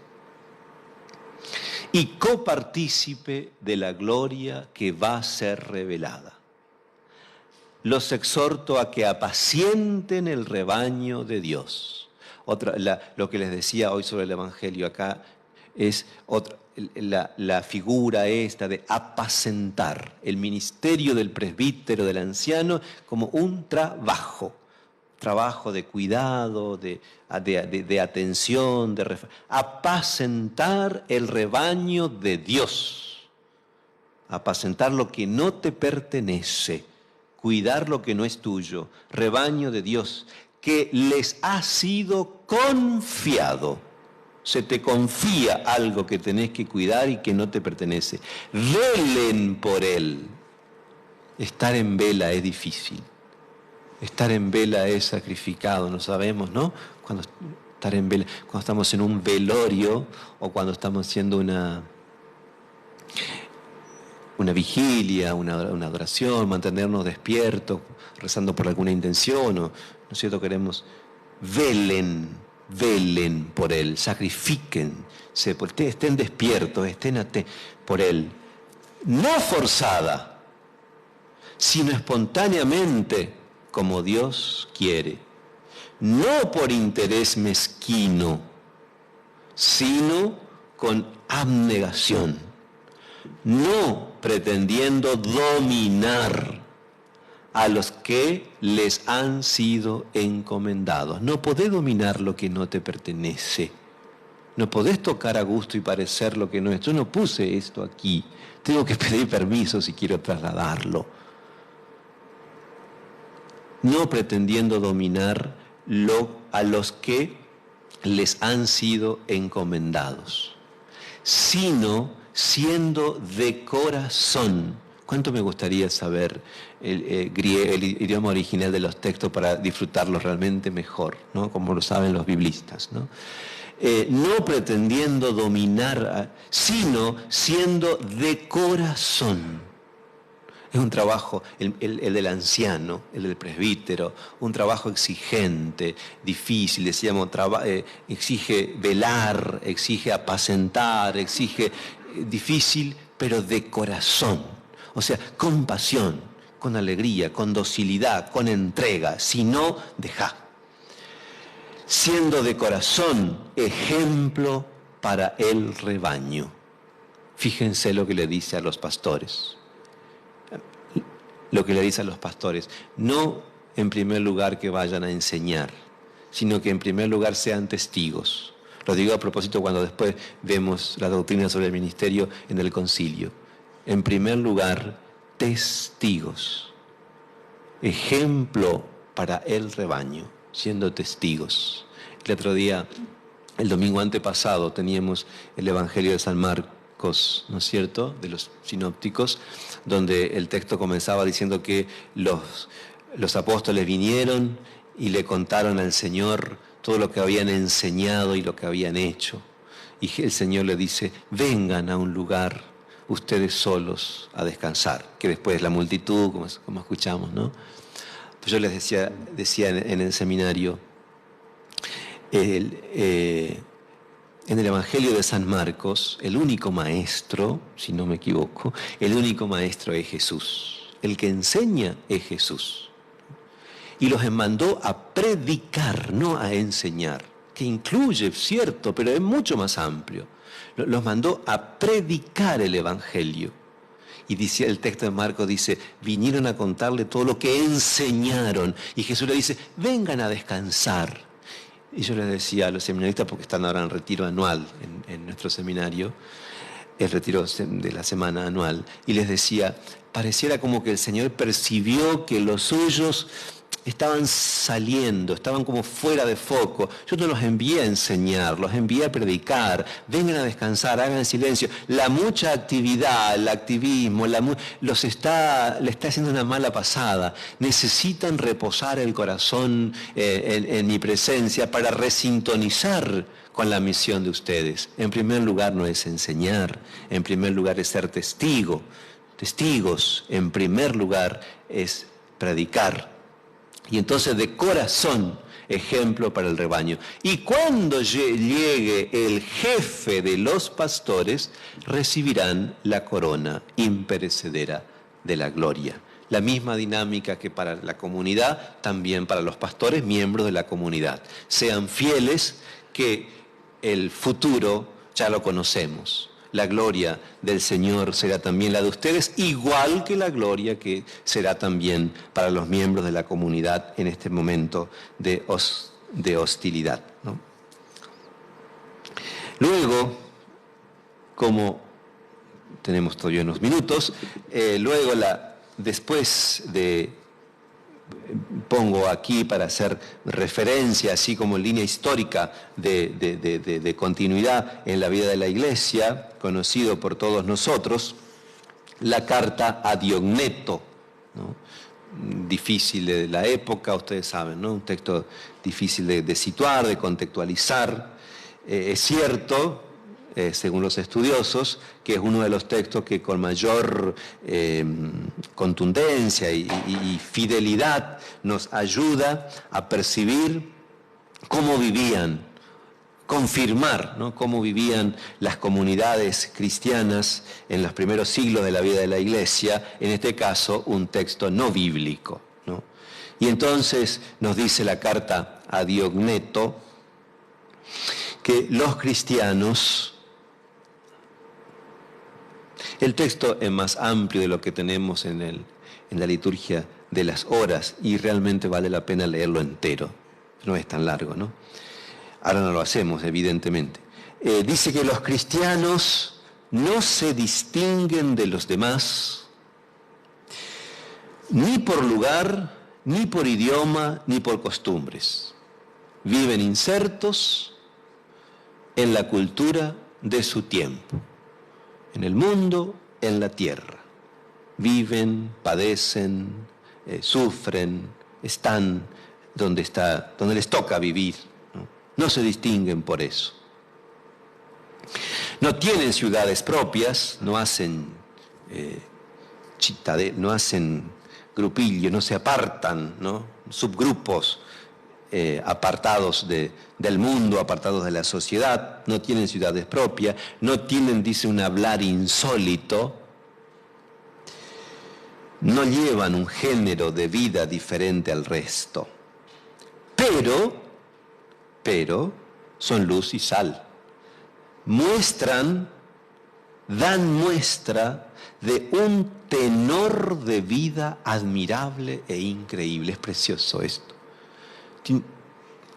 y copartícipe de la gloria que va a ser revelada. Los exhorto a que apacienten el rebaño de Dios. Lo que les decía hoy sobre el Evangelio acá, es la figura esta de apacentar el ministerio del presbítero, del anciano, como un trabajo de cuidado, de atención, apacentar el rebaño de Dios, apacentar lo que no te pertenece, cuidar lo que no es tuyo, rebaño de Dios, que les ha sido confiado. Se te confía algo que tenés que cuidar y que no te pertenece. Velen por él. Estar en vela es difícil. Estar en vela es sacrificado, no sabemos, ¿no? Cuando estamos en un velorio o cuando estamos haciendo una vigilia, una adoración, mantenernos despiertos, rezando por alguna intención, ¿no es cierto? Queremos, velen por él, sacrifíquense, estén despiertos, estén atentos por él. No forzada, sino espontáneamente, como Dios quiere. No por interés mezquino, sino con abnegación. No pretendiendo dominar a los que les han sido encomendados. No podés dominar lo que no te pertenece. No podés tocar a gusto y parecer lo que no es. Yo no puse esto aquí. Tengo que pedir permiso si quiero trasladarlo. No pretendiendo dominar a los que les han sido encomendados, sino siendo de corazón. ¿Cuánto me gustaría saber el idioma original de los textos para disfrutarlos realmente mejor, ¿no? Como lo saben los biblistas, ¿no? No pretendiendo dominar, sino siendo de corazón. Es un trabajo, el del anciano, el del presbítero, un trabajo exigente, difícil, decíamos, exige velar, exige apacentar, exige difícil, pero de corazón. O sea, con pasión, con alegría, con docilidad, con entrega, si no, dejá. Siendo de corazón ejemplo para el rebaño. Fíjense lo que le dice a los pastores. Lo que le dice a los pastores, no en primer lugar que vayan a enseñar, sino que en primer lugar sean testigos. Lo digo a propósito cuando después vemos la doctrina sobre el ministerio en el concilio. En primer lugar, testigos. Ejemplo para el rebaño, siendo testigos. El otro día, el domingo antepasado, teníamos el Evangelio de San Marcos, ¿no es cierto?, de los sinópticos, donde el texto comenzaba diciendo que los apóstoles vinieron y le contaron al Señor todo lo que habían enseñado y lo que habían hecho. Y el Señor le dice, vengan a un lugar ustedes solos a descansar, que después la multitud, como escuchamos, ¿no? Pues yo les decía en el seminario, en el Evangelio de San Marcos, el único maestro, si no me equivoco, el único maestro es Jesús. El que enseña es Jesús. Y los mandó a predicar, no a enseñar, que incluye, cierto, pero es mucho más amplio. Los mandó a predicar el Evangelio. Y dice, el texto de Marcos dice, vinieron a contarle todo lo que enseñaron. Y Jesús le dice, vengan a descansar. Y yo les decía a los seminaristas, porque están ahora en retiro anual en nuestro seminario, el retiro de la semana anual, y les decía, pareciera como que el Señor percibió que los suyos estaban saliendo, estaban como fuera de foco. Yo no los envié a enseñar, los envié a predicar. Vengan a descansar, hagan silencio. La mucha actividad, el activismo, le está haciendo una mala pasada. Necesitan reposar el corazón en mi presencia para resintonizar con la misión de ustedes. En primer lugar no es enseñar, en primer lugar es ser testigo. Testigos, en primer lugar es predicar. Y entonces de corazón, ejemplo para el rebaño. Y cuando llegue el jefe de los pastores, recibirán la corona imperecedera de la gloria. La misma dinámica que para la comunidad, también para los pastores, miembros de la comunidad. Sean fieles, que el futuro ya lo conocemos. La gloria del Señor será también la de ustedes, igual que la gloria que será también para los miembros de la comunidad en este momento de hostilidad, ¿no? Luego, como tenemos todavía unos minutos, después de, pongo aquí para hacer referencia, así como en línea histórica de continuidad en la vida de la Iglesia, conocido por todos nosotros, la carta a Diogneto, ¿no? Difícil de la época, ustedes saben, ¿no? Un texto difícil de situar, de contextualizar. Es cierto, según los estudiosos, que es uno de los textos que con mayor contundencia y fidelidad nos ayuda a percibir cómo vivían, confirmar, ¿no?, cómo vivían las comunidades cristianas en los primeros siglos de la vida de la Iglesia, en este caso un texto no bíblico, ¿no? Y entonces nos dice la carta a Diogneto que los cristianos, el texto es más amplio de lo que tenemos en la liturgia de las horas y realmente vale la pena leerlo entero, no es tan largo, ¿no? Ahora no lo hacemos, evidentemente. Dice que los cristianos no se distinguen de los demás, ni por lugar, ni por idioma, ni por costumbres. Viven insertos en la cultura de su tiempo, en el mundo, en la tierra. Viven, padecen, sufren, están donde les toca vivir. No se distinguen por eso. No tienen ciudades propias, no hacen no hacen grupillos, no se apartan, ¿no? Subgrupos apartados del mundo, apartados de la sociedad, no tienen ciudades propias, no tienen, dice, un hablar insólito, no llevan un género de vida diferente al resto, pero son luz y sal. Dan muestra de un tenor de vida admirable e increíble. Es precioso esto.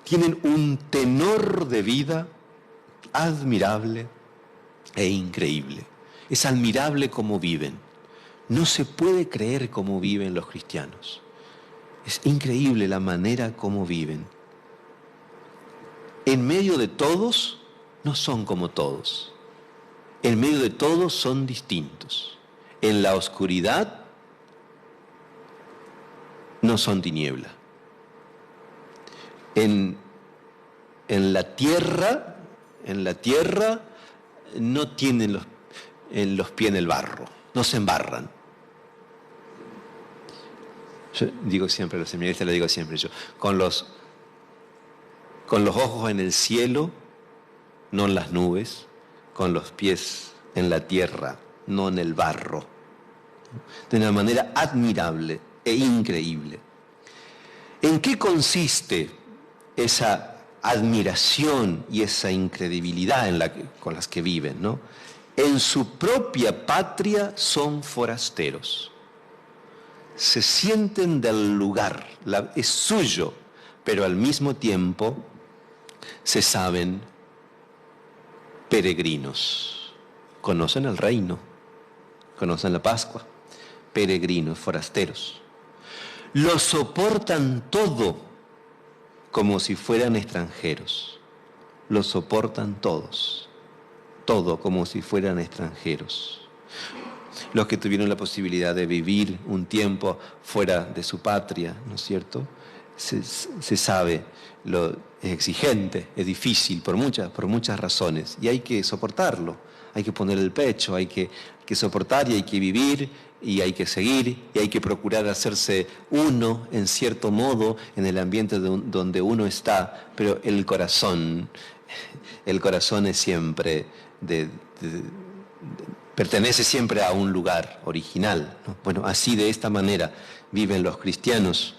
Tienen un tenor de vida admirable e increíble. Es admirable cómo viven. No se puede creer cómo viven los cristianos. Es increíble la manera como viven. En medio de todos, no son como todos. En medio de todos son distintos. En la oscuridad, no son tiniebla. En la tierra no tienen los pies en el barro, no se embarran. Yo digo siempre, a los seminaristas le digo siempre yo, con los ojos en el cielo, no en las nubes, con los pies en la tierra, no en el barro. De una manera admirable e increíble. ¿En qué consiste esa admiración y esa incredibilidad con las que viven, ¿no? En su propia patria son forasteros. Se sienten del lugar, es suyo, pero al mismo tiempo se saben peregrinos. Conocen el reino, conocen la Pascua, peregrinos, forasteros. Lo soportan todo como si fueran extranjeros. Lo soportan todos, todo como si fueran extranjeros. Los que tuvieron la posibilidad de vivir un tiempo fuera de su patria, ¿no es cierto? Se sabe, es exigente, es difícil por muchas razones y hay que soportarlo, hay que poner el pecho, hay que soportar y hay que vivir y hay que seguir y hay que procurar hacerse uno en cierto modo en el ambiente donde uno está, pero el corazón es siempre pertenece siempre a un lugar original, ¿no? Bueno, así de esta manera viven los cristianos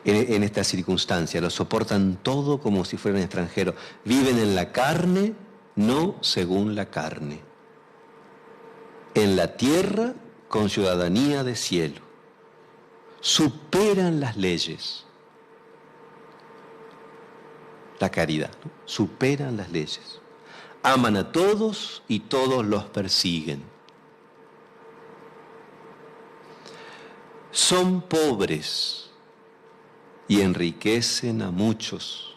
en esta circunstancia, lo soportan todo como si fueran extranjeros, viven en la carne no según la carne. En la tierra con ciudadanía de cielo. Superan las leyes. La caridad, ¿no? Superan las leyes. Aman a todos y todos los persiguen. Son pobres y enriquecen a muchos,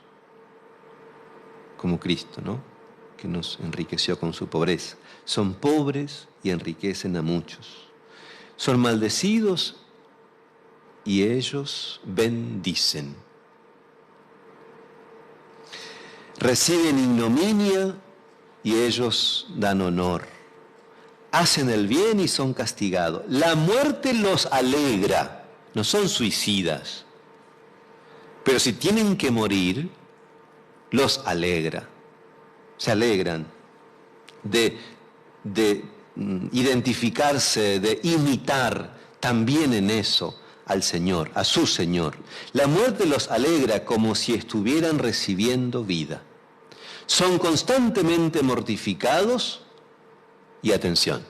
como Cristo, ¿no? Que nos enriqueció con su pobreza. Son pobres y enriquecen a muchos. Son maldecidos y ellos bendicen. Reciben ignominia y ellos dan honor. Hacen el bien y son castigados. La muerte los alegra, no son suicidas. Pero si tienen que morir, los alegra. Se alegran de identificarse, de imitar también en eso al Señor, a su Señor. La muerte los alegra como si estuvieran recibiendo vida. Son constantemente mortificados y atención,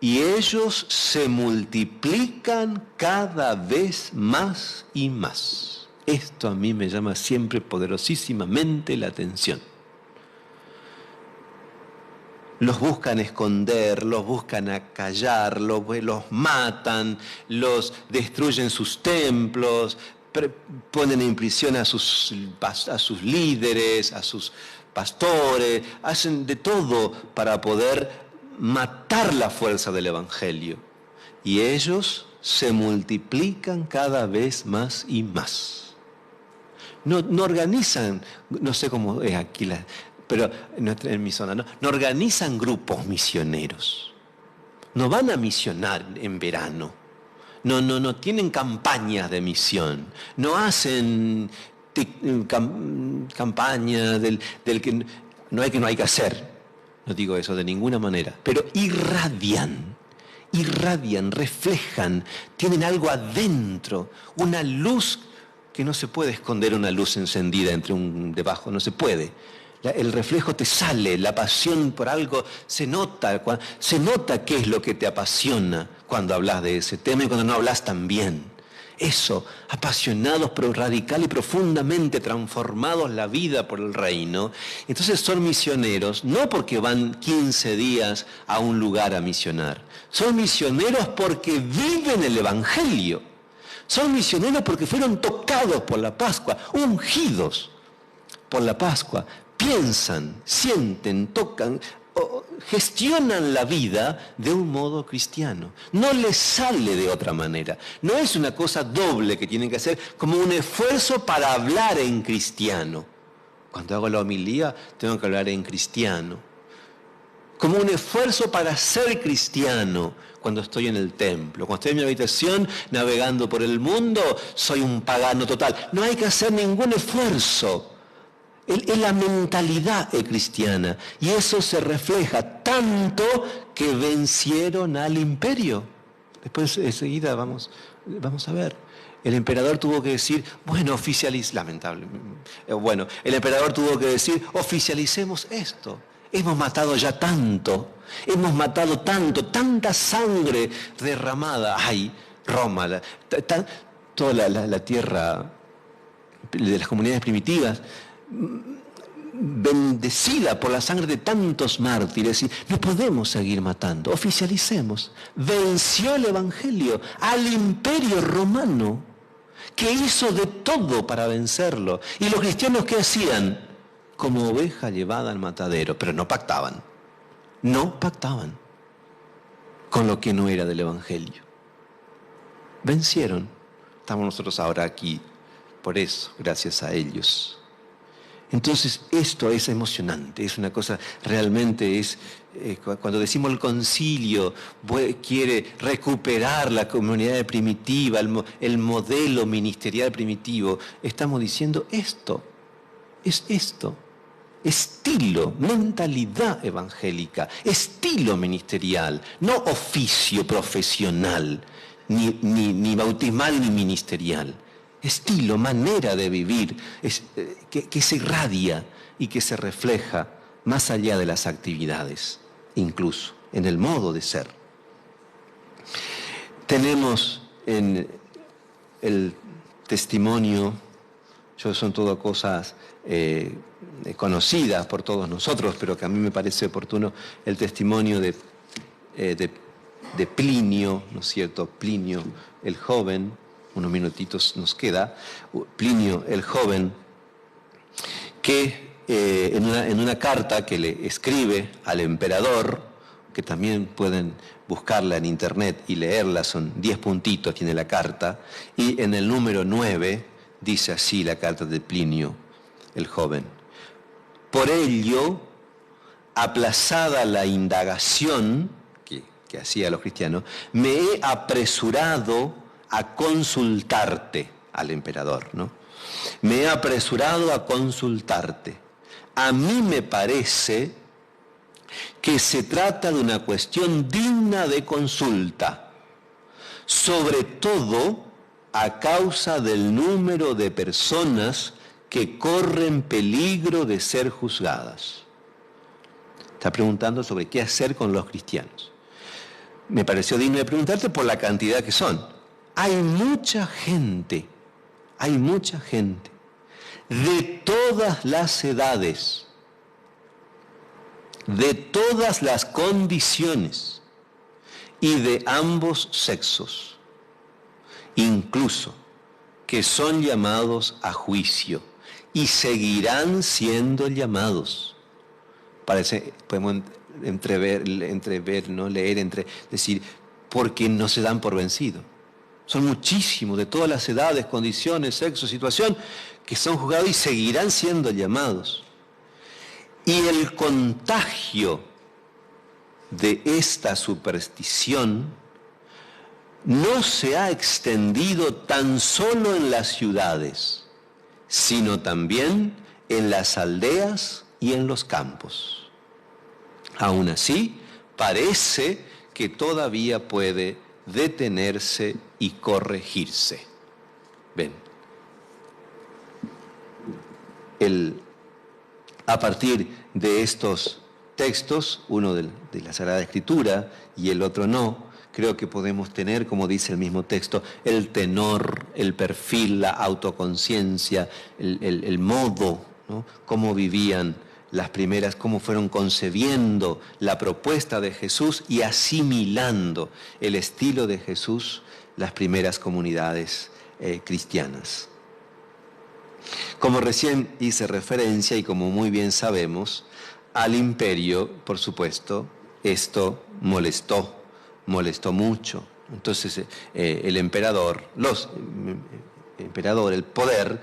y ellos se multiplican cada vez más y más. Esto a mí me llama siempre poderosísimamente la atención. Los buscan esconder, los buscan acallar, los matan, los destruyen sus templos, ponen en prisión a sus líderes, a sus pastores, hacen de todo para poder matar la fuerza del Evangelio. Y ellos se multiplican cada vez más y más. No organizan, no sé cómo es aquí, pero en mi zona, no organizan grupos misioneros. No van a misionar en verano. No tienen campañas de misión. No hacen campaña del que no hay que hacer. No digo eso de ninguna manera. Pero irradian, reflejan, tienen algo adentro, una luz que no se puede esconder, una luz encendida debajo, no se puede. El reflejo te sale, la pasión por algo se nota qué es lo que te apasiona cuando hablas de ese tema y cuando no hablas también. Eso, apasionados, pero radical y profundamente transformados la vida por el reino. Entonces son misioneros, no porque van 15 días a un lugar a misionar. Son misioneros porque viven el Evangelio. Son misioneros porque fueron tocados por la Pascua, ungidos por la Pascua. Piensan, sienten, tocan, gestionan la vida de un modo cristiano. No les sale de otra manera. No es una cosa doble que tienen que hacer, como un esfuerzo para hablar en cristiano. Cuando hago la homilía, tengo que hablar en cristiano. Como un esfuerzo para ser cristiano cuando estoy en el templo. Cuando estoy en mi habitación navegando por el mundo, soy un pagano total. No hay que hacer ningún esfuerzo. Es la mentalidad cristiana. Y eso se refleja tanto que vencieron al imperio. Después enseguida vamos a ver. El emperador tuvo que decir, el emperador tuvo que decir, oficialicemos esto. Hemos matado ya tanto, tanta sangre derramada. Ay, Roma, toda la tierra de las comunidades primitivas, bendecida por la sangre de tantos mártires, y no podemos seguir matando, oficialicemos. Venció el Evangelio al imperio romano, que hizo de todo para vencerlo. Y los cristianos, ¿qué hacían? Como oveja llevada al matadero, pero no pactaban con lo que no era del Evangelio. Vencieron. Estamos nosotros ahora aquí, por eso, gracias a ellos. Entonces esto es emocionante, es una cosa, realmente cuando decimos el concilio quiere recuperar la comunidad primitiva, el modelo ministerial primitivo, estamos diciendo esto, estilo, mentalidad evangélica, estilo ministerial, no oficio profesional, ni bautismal ni ministerial. estilo, manera de vivir, que se irradia y que se refleja más allá de las actividades, incluso en el modo de ser. Tenemos en el testimonio, son todas cosas conocidas por todos nosotros, pero que a mí me parece oportuno, el testimonio de Plinio, ¿no es cierto? Plinio el joven, unos minutitos nos queda, Plinio el joven, que en una carta que le escribe al emperador, que también pueden buscarla en internet y leerla, son 10 puntitos, tiene la carta, y en el número 9 dice así la carta de Plinio el joven: por ello, aplazada la indagación que hacía los cristianos, me he apresurado a consultarte, al emperador, ¿no? Me he apresurado a consultarte. A mí me parece que se trata de una cuestión digna de consulta, sobre todo a causa del número de personas que corren peligro de ser juzgadas. Está preguntando sobre qué hacer con los cristianos. Me pareció digno de preguntarte por la cantidad que son. Hay mucha gente de todas las edades, de todas las condiciones y de ambos sexos, incluso que son llamados a juicio y seguirán siendo llamados. Podemos entrever, ¿no? Leer, decir, porque no se dan por vencido. Son muchísimos, de todas las edades, condiciones, sexo, situación, que son juzgados y seguirán siendo llamados. Y el contagio de esta superstición no se ha extendido tan solo en las ciudades, sino también en las aldeas y en los campos. Aún así, parece que todavía puede detenerse y corregirse. Ven, a partir de estos textos, uno de la Sagrada Escritura y el otro no, creo que podemos tener, como dice el mismo texto, el tenor, el perfil, la autoconciencia, el modo, ¿no? Cómo vivían las primeras, cómo fueron concebiendo la propuesta de Jesús y asimilando el estilo de Jesús las primeras comunidades cristianas. Como recién hice referencia y como muy bien sabemos, al imperio, por supuesto, esto molestó mucho. Entonces el emperador, el poder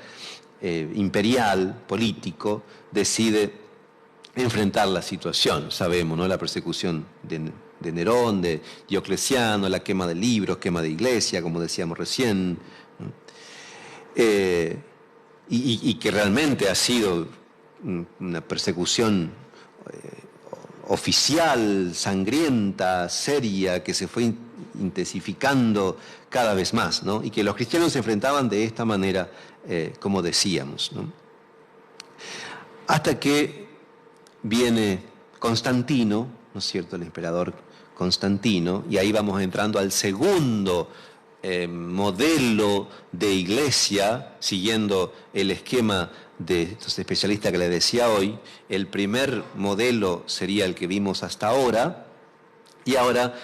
imperial, político, decide enfrentar la situación. Sabemos, ¿no? La persecución de Nerón, de Diocleciano, la quema de libros, quema de iglesia, como decíamos recién, ¿no? Y que realmente ha sido una persecución oficial, sangrienta, seria, que se fue intensificando cada vez más, ¿no? Y que los cristianos se enfrentaban de esta manera, como decíamos, ¿no? Hasta que viene Constantino, ¿no es cierto?, el emperador Constantino, y ahí vamos entrando al segundo modelo de iglesia, siguiendo el esquema de estos especialistas que les decía hoy. El primer modelo sería el que vimos hasta ahora, y ahora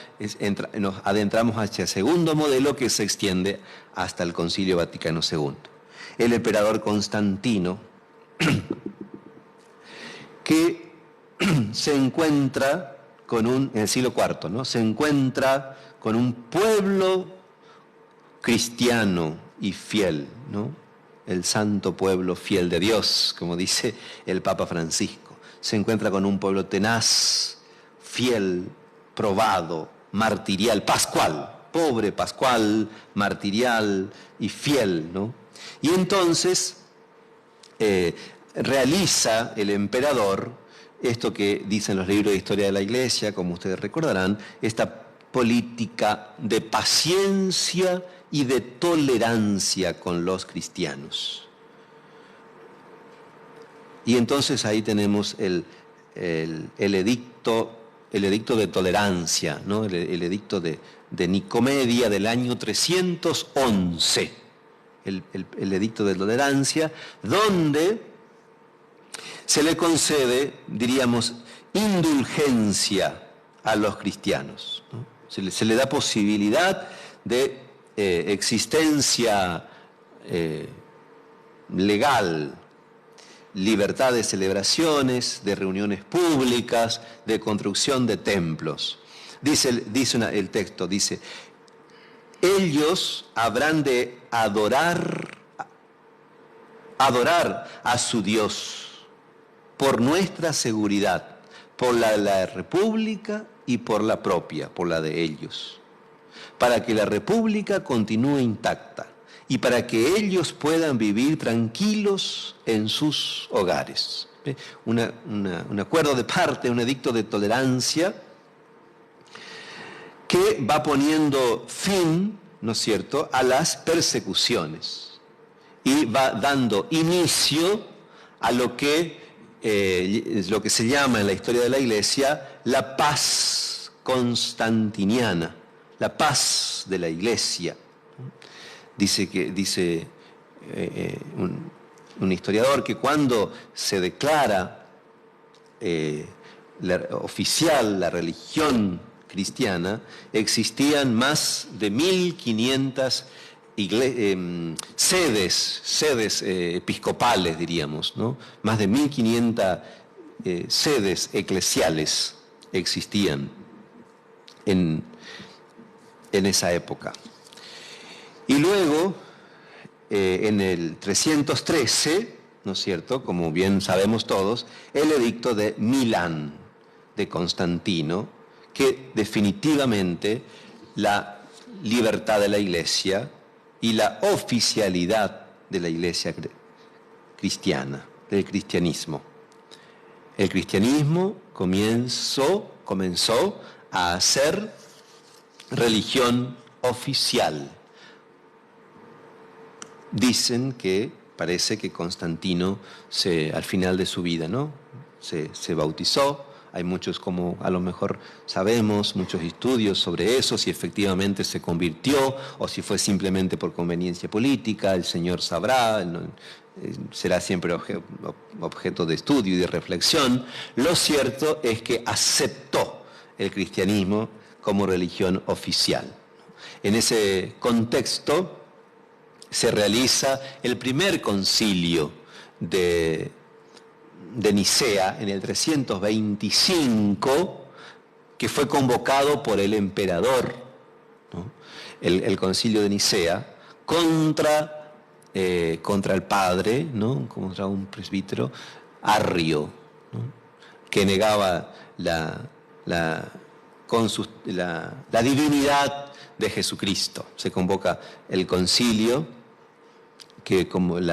nos adentramos hacia el segundo modelo que se extiende hasta el Concilio Vaticano II. El emperador Constantino, que se encuentra en el siglo IV, ¿no? Se encuentra con un pueblo cristiano y fiel, ¿no? El santo pueblo fiel de Dios, como dice el Papa Francisco. Se encuentra con un pueblo tenaz, fiel, probado, martirial, pascual, pobre pascual, martirial y fiel, ¿no? Y entonces realiza el emperador esto que dicen los libros de historia de la Iglesia, como ustedes recordarán, esta política de paciencia y de tolerancia con los cristianos. Y entonces ahí tenemos el edicto de tolerancia, ¿no? el edicto de Nicomedia del año 311, el edicto de tolerancia, donde se le concede, diríamos, indulgencia a los cristianos, ¿no? Se le da posibilidad de existencia legal, libertad de celebraciones, de reuniones públicas, de construcción de templos. Dice el texto, dice, ellos habrán de adorar a su Dios por nuestra seguridad, por la de la República y por la propia, por la de ellos, para que la República continúe intacta y para que ellos puedan vivir tranquilos en sus hogares. Un acuerdo de parte, un edicto de tolerancia que va poniendo fin, ¿no es cierto?, a las persecuciones y va dando inicio a lo que se llama en la historia de la Iglesia la paz constantiniana, la paz de la Iglesia. Dice un historiador que cuando se declara oficial la religión cristiana, existían más de 1500 sedes episcopales, diríamos, ¿no? Más de 1500 sedes eclesiales existían en esa época. Y luego, en el 313, ¿no es cierto?, como bien sabemos todos, el edicto de Milán, de Constantino, que definitivamente la libertad de la Iglesia y la oficialidad de la Iglesia cristiana, del cristianismo. El cristianismo comenzó a ser religión oficial. Dicen que parece que Constantino al final de su vida, ¿no?, se bautizó. Hay muchos, como a lo mejor sabemos, muchos estudios sobre eso, si efectivamente se convirtió o si fue simplemente por conveniencia política, el Señor sabrá, será siempre objeto de estudio y de reflexión. Lo cierto es que aceptó el cristianismo como religión oficial. En ese contexto se realiza el primer concilio de Nicea en el 325, que fue convocado por el emperador, ¿no?, el concilio de Nicea, contra el padre, ¿no?, contra un presbítero, Arrio, ¿no?, que negaba la divinidad de Jesucristo. Se convoca el concilio, que como el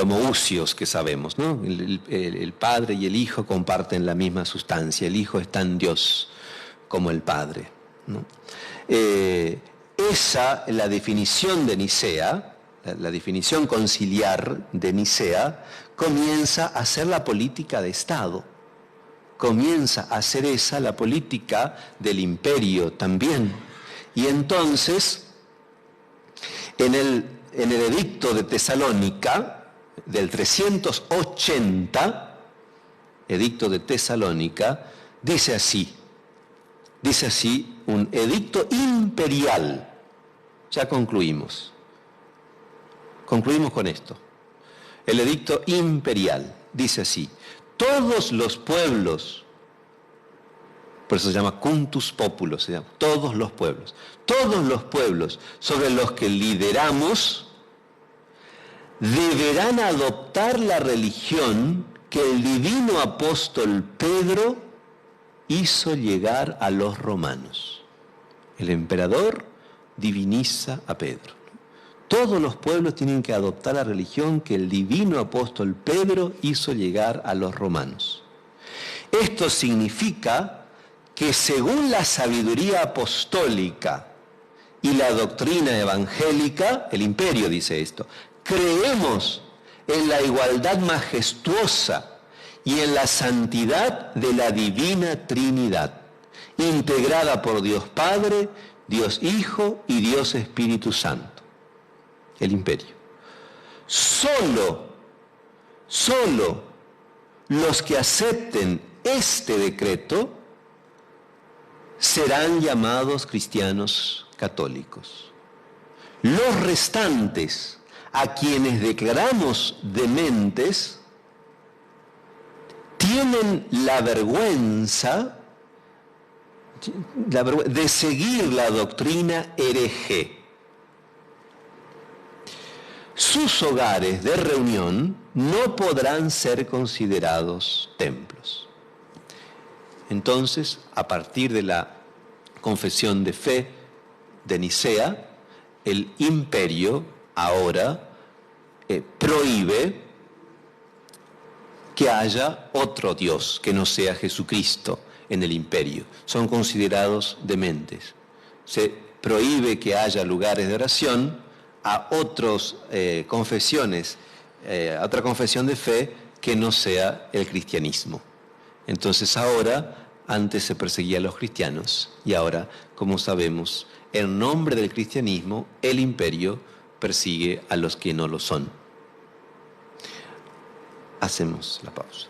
homoousios que sabemos, ¿no?, el Padre y el Hijo comparten la misma sustancia, el Hijo es tan Dios como el Padre, ¿no? La definición de Nicea, la definición conciliar de Nicea, comienza a ser la política de Estado, comienza a ser esa la política del imperio también. Y entonces, en el edicto de Tesalónica, del 380, edicto de Tesalónica, dice así, un edicto imperial. Ya concluimos con esto. El edicto imperial dice así: todos los pueblos, por eso se llama Cuntus Populos, se llama todos los pueblos sobre los que lideramos deberán adoptar la religión que el divino apóstol Pedro hizo llegar a los romanos. El emperador diviniza a Pedro. Todos los pueblos tienen que adoptar la religión que el divino apóstol Pedro hizo llegar a los romanos. Esto significa que según la sabiduría apostólica y la doctrina evangélica, el imperio dice esto, creemos en la igualdad majestuosa y en la santidad de la divina Trinidad, integrada por Dios Padre, Dios Hijo y Dios Espíritu Santo. El imperio. Solo los que acepten este decreto serán llamados cristianos católicos. Los restantes, a quienes declaramos dementes, tienen la vergüenza de seguir la doctrina hereje. Sus hogares de reunión no podrán ser considerados templos. Entonces, a partir de la confesión de fe de Nicea, el imperio ahora prohíbe que haya otro Dios que no sea Jesucristo en el imperio. Son considerados dementes. Se prohíbe que haya lugares de oración a otras confesiones, a otra confesión de fe que no sea el cristianismo. Entonces ahora, antes se perseguía a los cristianos y ahora, como sabemos, en nombre del cristianismo, el imperio persigue a los que no lo son. Hacemos la pausa.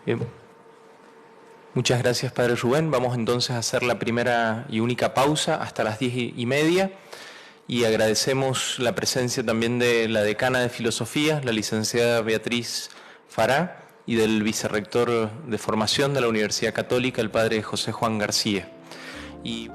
Bien. Muchas gracias, Padre Rubén. Vamos entonces a hacer la primera y única pausa hasta las 10:30 y agradecemos la presencia también de la decana de Filosofía, la licenciada Beatriz Fará, y del vicerrector de formación de la Universidad Católica, el Padre José Juan García. Y